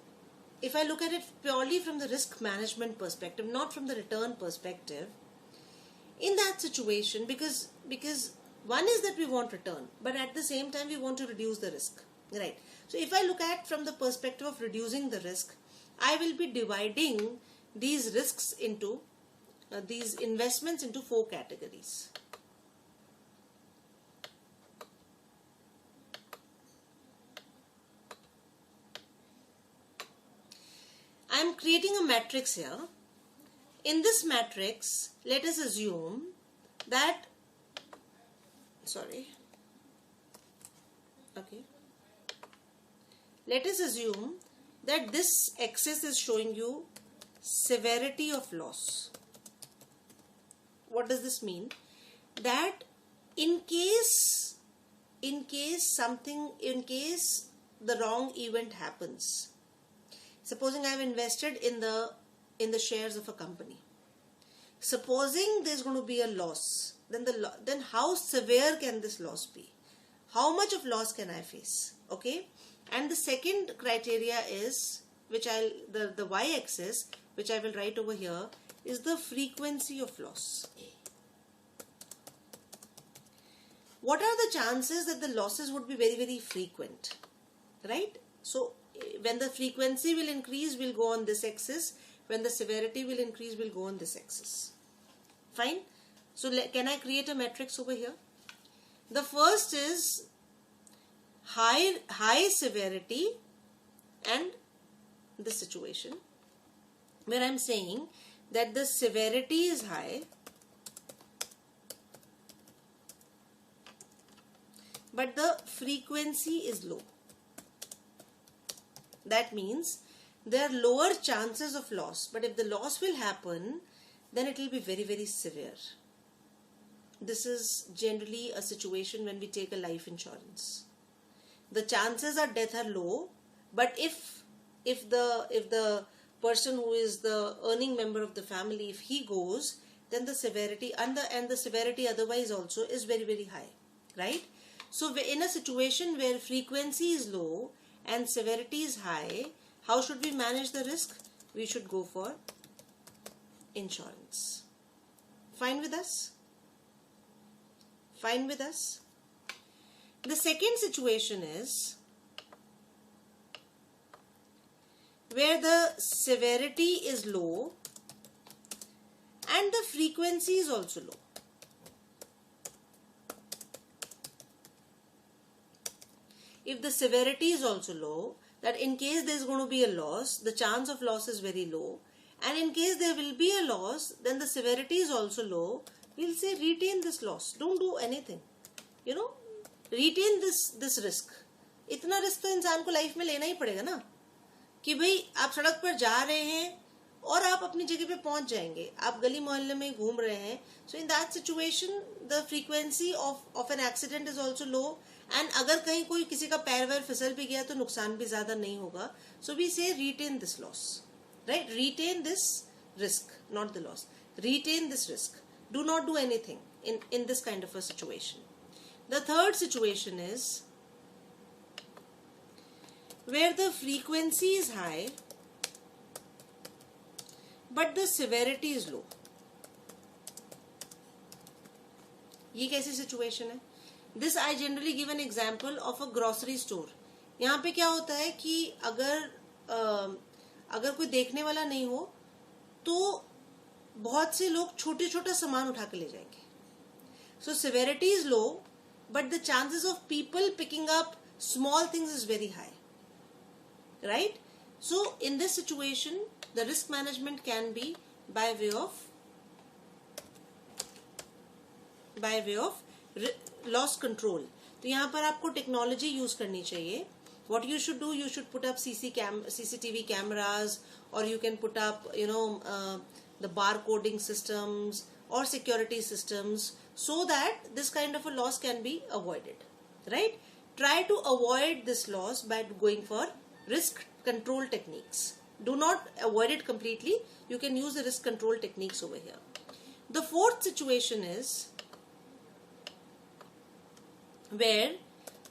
if I look at it purely from the risk management perspective, not from the return perspective, in that situation, because one is that we want return, but at the same time we want to reduce the risk, right? So if I look at from the perspective of reducing the risk, I will be dividing these risks into these investments into 4 categories. I am creating a matrix here. In this matrix, let us assume that, let us assume that this axis is showing you severity of loss. What does this mean? That in case the wrong event happens, supposing I have invested in the shares of a company. Supposing there's going to be a loss, then how severe can this loss be? How much of loss can I face? Okay, and the second criteria is, the y-axis, which I will write over here, is the frequency of loss. What are the chances that the losses would be very, very frequent, right? So when the frequency will increase, we'll go on this axis. When the severity will increase, we'll go on this axis. Fine. So can I create a matrix over here? The first is high severity and the situation, where I'm saying that the severity is high, but the frequency is low. That means there are lower chances of loss, but if the loss will happen, then it will be very, very severe. This is generally a situation when we take a life insurance. The chances of death are low, but if the person who is the earning member of the family, if he goes, then the severity and the severity otherwise also is very, very high, right? So in a situation where frequency is low and severity is high, how should we manage the risk? We should go for insurance. Fine with us? Fine with us? The second situation is where the severity is low and the frequency is also low. If the severity is also low, that in case there is going to be a loss, the chance of loss is very low, and in case there will be a loss, then the severity is also low, we'll say retain this loss, don't do anything, you know, retain this risk. इतना risk तो इंसान को life में लेना ही पड़ेगा ना, कि भाई आप सड़क पर जा रहे हैं और आप अपनी जगह पे पहुंच जाएंगे, आप गली मोहल्ले में घूम रहे हैं. So in that situation the frequency of an accident is also low, and अगर कहीं कोई किसी का पैर वैर फिसल भी गया तो नुकसान भी ज्यादा नहीं होगा. So we say retain this loss, right, retain this risk, not the loss. Retain this risk. Do not do anything in this kind of a situation. The third situation is where the frequency is high but the severity is low. ये कैसी situation है? This I generally give an example of a grocery store. यहाँ पे क्या होता है कि अगर कोई देखने वाला नहीं हो तो बहुत से लोग छोटे छोटा सामान उठा के ले जाएंगे. So severity is low but the chances of people picking up small things is very high, right. So in this situation the risk management can be by way of loss control. तो यहाँ पर आपको technology use करनी चाहिए. What you should do, you should put up CCTV cameras, or you can put up, the barcoding systems or security systems, so that this kind of a loss can be avoided, right? Try to avoid this loss by going for risk control techniques. Do not avoid it completely. You can use the risk control techniques over here. The fourth situation is where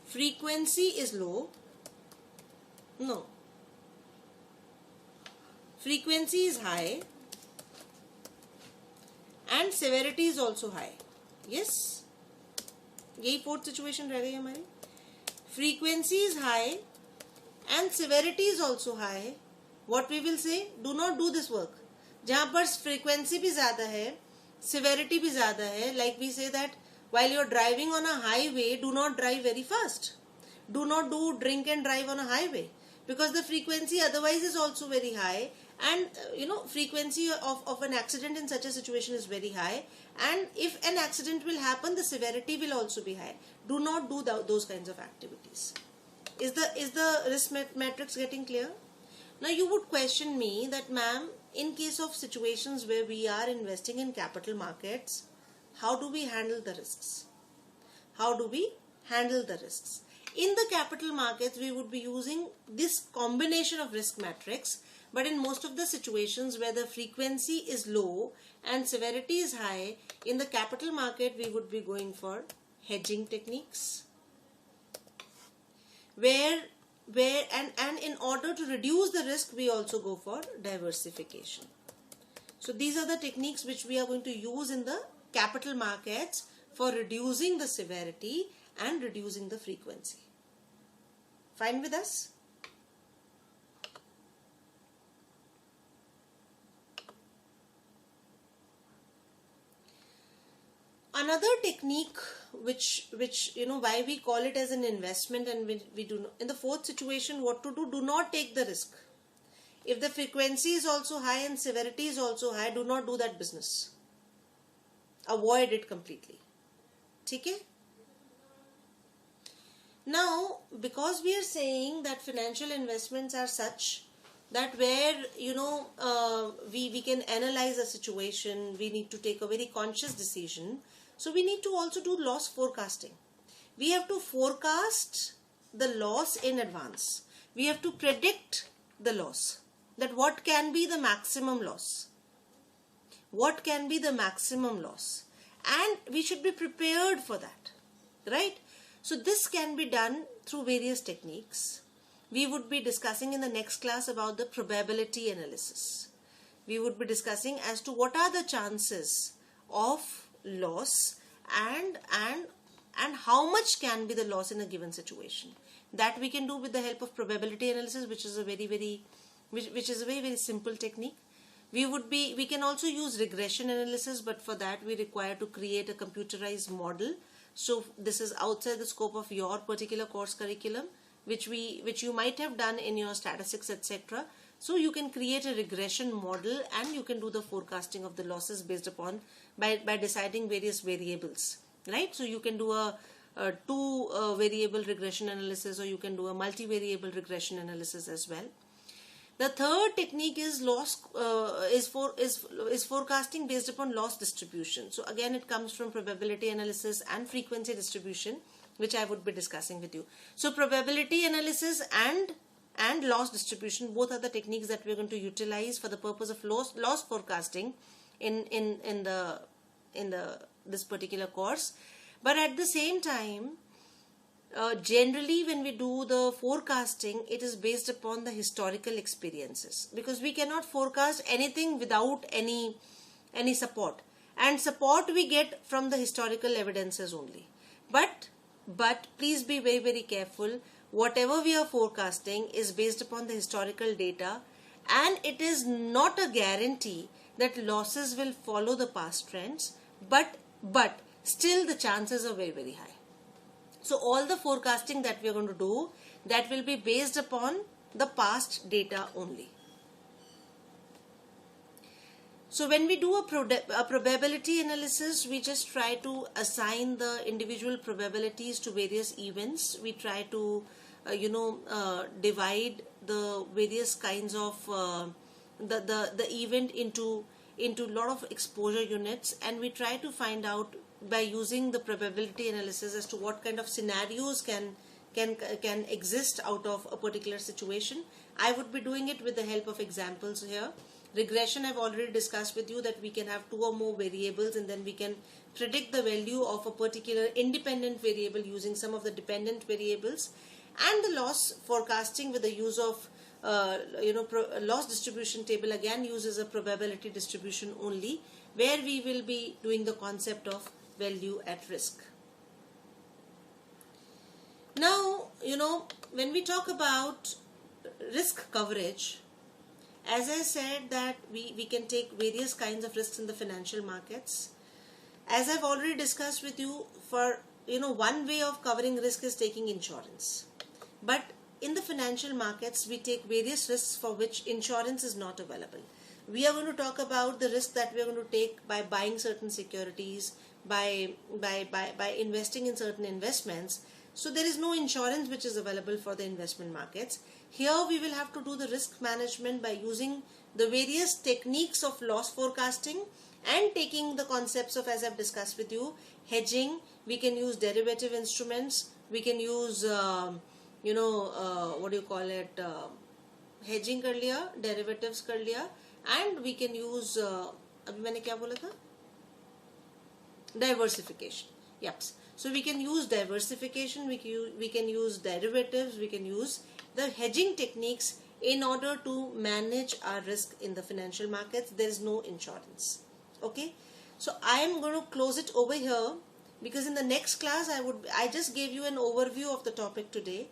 frequency is low. No. Frequency is high and severity is also high. Yes. यही fourth situation रह गई हमारी. Frequency is high and severity is also high. What we will say? Do not do this work. जहाँ पर frequency भी ज़्यादा है, severity भी ज़्यादा है. Like we say that while you are driving on a highway, do not drive very fast. Do not do drink and drive on a highway. Because the frequency otherwise is also very high, and frequency of an accident in such a situation is very high, and if an accident will happen, the severity will also be high. Do not do those kinds of activities. Is the risk matrix getting clear? Now you would question me that, ma'am, in case of situations where we are investing in capital markets, how do we handle the risks? How do we handle the risks? In the capital markets, we would be using this combination of risk matrix, but in most of the situations where the frequency is low and severity is high, in the capital market, we would be going for hedging techniques. And in order to reduce the risk, we also go for diversification. So these are the techniques which we are going to use in the capital markets for reducing the severity and reducing the frequency. Fine with us? Another technique which why we call it as an investment, and we do not, in the fourth situation, what to do not take the risk. If the frequency is also high and severity is also high, do not do that business. Avoid it completely. Okay? Now, because we are saying that financial investments are such that where we can analyze a situation, we need to take a very conscious decision. So we need to also do loss forecasting. We have to forecast the loss in advance. We have to predict the loss. That what can be the maximum loss? What can be the maximum loss? And we should be prepared for that. Right? So this can be done through various techniques. We would be discussing in the next class about the probability analysis. We would be discussing as to what are the chances of loss and how much can be the loss in a given situation. That we can do with the help of probability analysis, which is a very simple technique. We can also use regression analysis, but for that we require to create a computerized model. So this is outside the scope of your particular course curriculum, which you might have done in your statistics, etc. So you can create a regression model and you can do the forecasting of the losses based upon by deciding various variables, right? So you can do a two variable regression analysis, or you can do a multivariable regression analysis as well. The third technique is forecasting based upon loss distribution. So again, it comes from probability analysis and frequency distribution, which I would be discussing with you. So probability analysis and loss distribution, both are the techniques that we're going to utilize for the purpose of loss forecasting in this particular course. But at the same time, generally when we do the forecasting, it is based upon the historical experiences, because we cannot forecast anything without any support, and support we get from the historical evidences only. But please be very, very careful. Whatever we are forecasting is based upon the historical data, and it is not a guarantee that losses will follow the past trends, but still the chances are very, very high. So all the forecasting that we are going to do, that will be based upon the past data only. So when we do a probability analysis, we just try to assign the individual probabilities to various events. We try to divide the various kinds of the event into lot of exposure units, and we try to find out by using the probability analysis as to what kind of scenarios can exist out of a particular situation. I would be doing it with the help of examples here. Regression, I've already discussed with you that we can have 2 or more variables, and then we can predict the value of a particular independent variable using some of the dependent variables. And the loss forecasting with the use of loss distribution table again uses a probability distribution only, where we will be doing the concept of value at risk. Now, when we talk about risk coverage, as I said that we can take various kinds of risks in the financial markets. As I've already discussed with you, for one way of covering risk is taking insurance. But in the financial markets, we take various risks for which insurance is not available. We are going to talk about the risk that we are going to take by buying certain securities, by investing in certain investments. So there is no insurance which is available for the investment markets. Here we will have to do the risk management by using the various techniques of loss forecasting and taking the concepts of, as I've discussed with you, hedging. We can use derivative instruments. We can use hedging कर लिया, derivatives कर लिया, and we can use अभी मैंने क्या बोला था? Diversification. Yep. So we can use diversification, we can use derivatives, we can use the hedging techniques in order to manage our risk in the financial markets. There is no insurance. Okay. So I am going to close it over here, because in the next class I just gave you an overview of the topic today.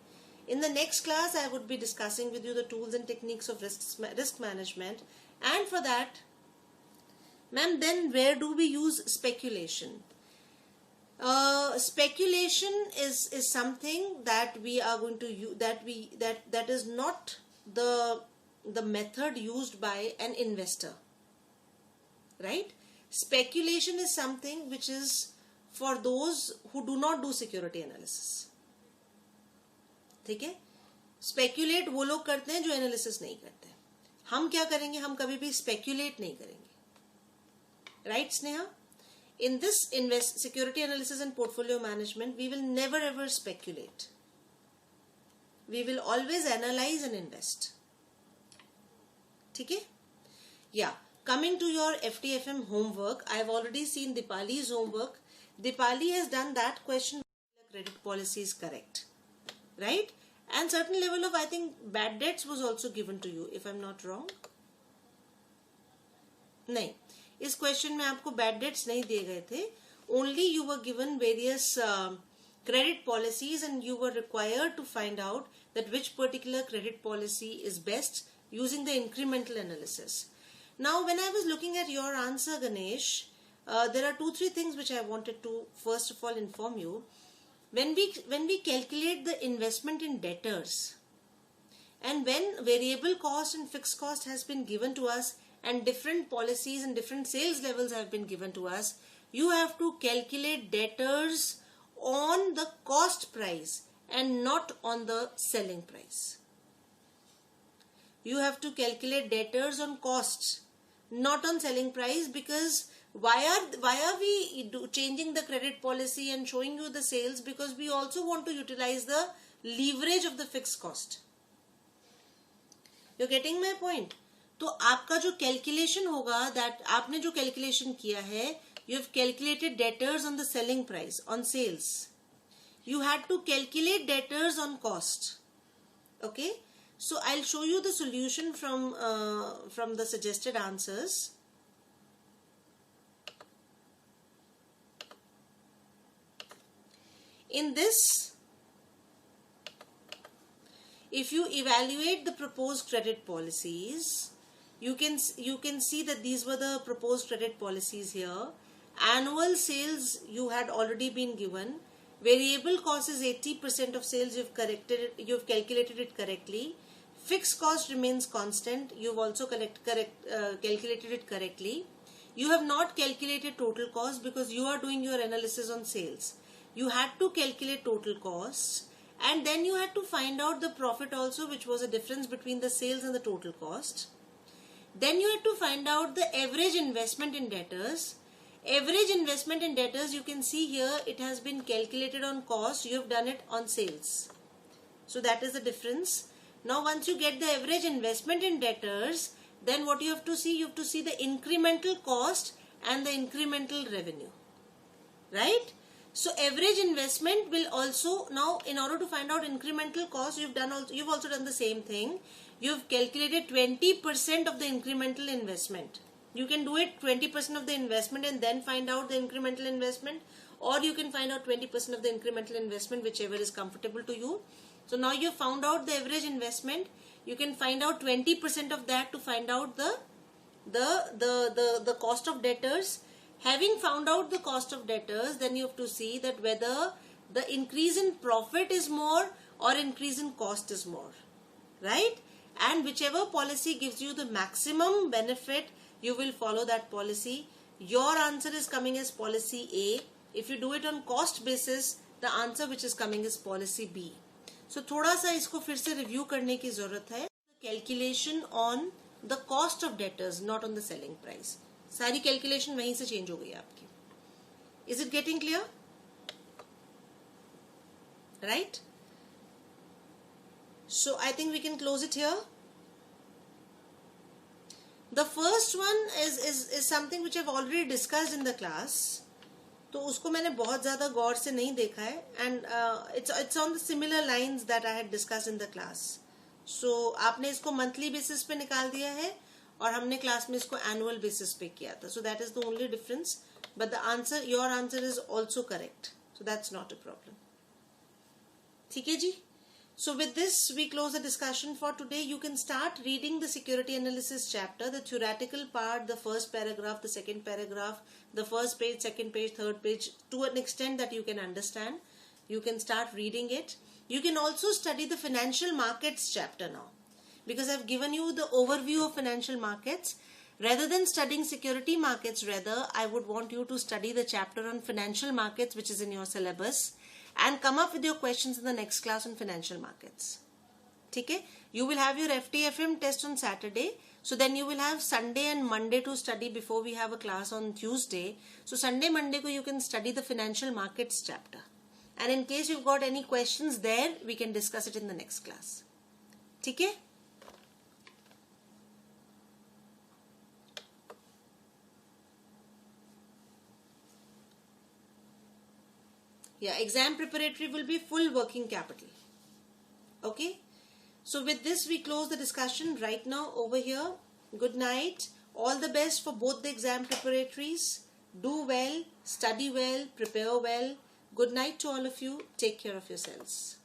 In the next class I would be discussing with you the tools and techniques of risk management. And for that, ma'am, then where do we use speculation? Speculation is something that we are going to use, that is not the method used by an investor, right? Speculation is something which is for those who do not do security analysis. ठीक है? Speculate वो लोग करते हैं जो analysis नहीं करते. हम क्या करेंगे? हम कभी भी speculate नहीं करेंगे. Right, Sneha? In this security analysis and portfolio management, we will never ever speculate. We will always analyze and invest. Okay? Yeah. Coming to your FTFM homework, I have already seen Dipali's homework. Dipali has done that question. Credit policy is correct. Right? And certain level of, I think, bad debts was also given to you, if I'm not wrong. नहीं. इस question में आपको bad debts नहीं दिए गए थे. Only you were given various credit policies and you were required to find out that which particular credit policy is best using the incremental analysis. Now when I was looking at your answer, Ganesh, there are 2-3 things which I wanted to first of all inform you. When we calculate the investment in debtors, And when variable cost and fixed cost has been given to us and different policies and different sales levels have been given to us, you have to calculate debtors on the cost price and not on the selling price. You have to calculate debtors on costs, not on selling price, because why are we changing the credit policy and showing you the sales? Because we also want to utilize the leverage of the fixed cost. You're getting my point? तो आपका जो calculation होगा, that आपने जो calculation किया है, you have calculated debtors on the selling price, on sales. You had to calculate debtors on cost. Okay? So I'll show you the solution from the suggested answers. In this, if you evaluate the proposed credit policies, you can see that these were the proposed credit policies here. Annual sales you had already been given. Variable cost is 80% of sales. You've calculated it correctly. Fixed cost remains constant. You've also calculated it correctly. You have not calculated total cost because you are doing your analysis on sales. You had to calculate total costs, and then you had to find out the profit also, which was a difference between the sales and the total cost. Then you had to find out the average investment in debtors. Average investment in debtors, you can see here, it has been calculated on cost. You have done it on sales. So that is the difference. Now once you get the average investment in debtors, then what you have to see? You have to see the incremental cost and the incremental revenue. Right? So average investment will also, now in order to find out incremental cost, you've also done the same thing. You've calculated 20% of the incremental investment. You can do it 20% of the investment and then find out the incremental investment, or you can find out 20% of the incremental investment, whichever is comfortable to you. So now you've found out the average investment. You can find out 20% of that to find out the cost of debtors. Having found out the cost of debtors, then you have to see that whether the increase in profit is more or increase in cost is more, right? And whichever policy gives you the maximum benefit, you will follow that policy. Your answer is coming as policy A. If you do it on cost basis, the answer which is coming is policy B. So थोड़ा सा इसको फिर से review करने की जरूरत है. Calculation on the cost of debtors, not on the selling price. सारी calculation वहीं से change हो गई आपकी. Is it getting clear? Right? So I think we can close it here. The first one is something which I've already discussed in the class. तो उसको मैंने बहुत ज़्यादा गौर से नहीं देखा है, and it's on the similar lines that I had discussed in the class. So आपने इसको monthly basis पे निकाल दिया है और हमने क्लास में इसको annual basis पे किया था. So that is the only difference. But the answer, your answer is also correct. So that's not a problem. ठीक है जी? So with this, we close the discussion for today. You can start reading the security analysis chapter, the theoretical part, the first paragraph, the second paragraph, the first page, second page, third page, to an extent that you can understand. You can start reading it. You can also study the financial markets chapter now, because I've given you the overview of financial markets. Rather than studying security markets, I would want you to study the chapter on financial markets, which is in your syllabus, and come up with your questions in the next class on financial markets. Okay? You will have your FTFM test on Saturday. So then you will have Sunday and Monday to study before we have a class on Tuesday. So Sunday, Monday you can study the financial markets chapter. And in case you've got any questions there, we can discuss it in the next class. Okay? Yeah, exam preparatory will be full working capital. Okay? So with this, we close the discussion right now over here. Good night. All the best for both the exam preparatories. Do well, study well, prepare well. Good night to all of you. Take care of yourselves.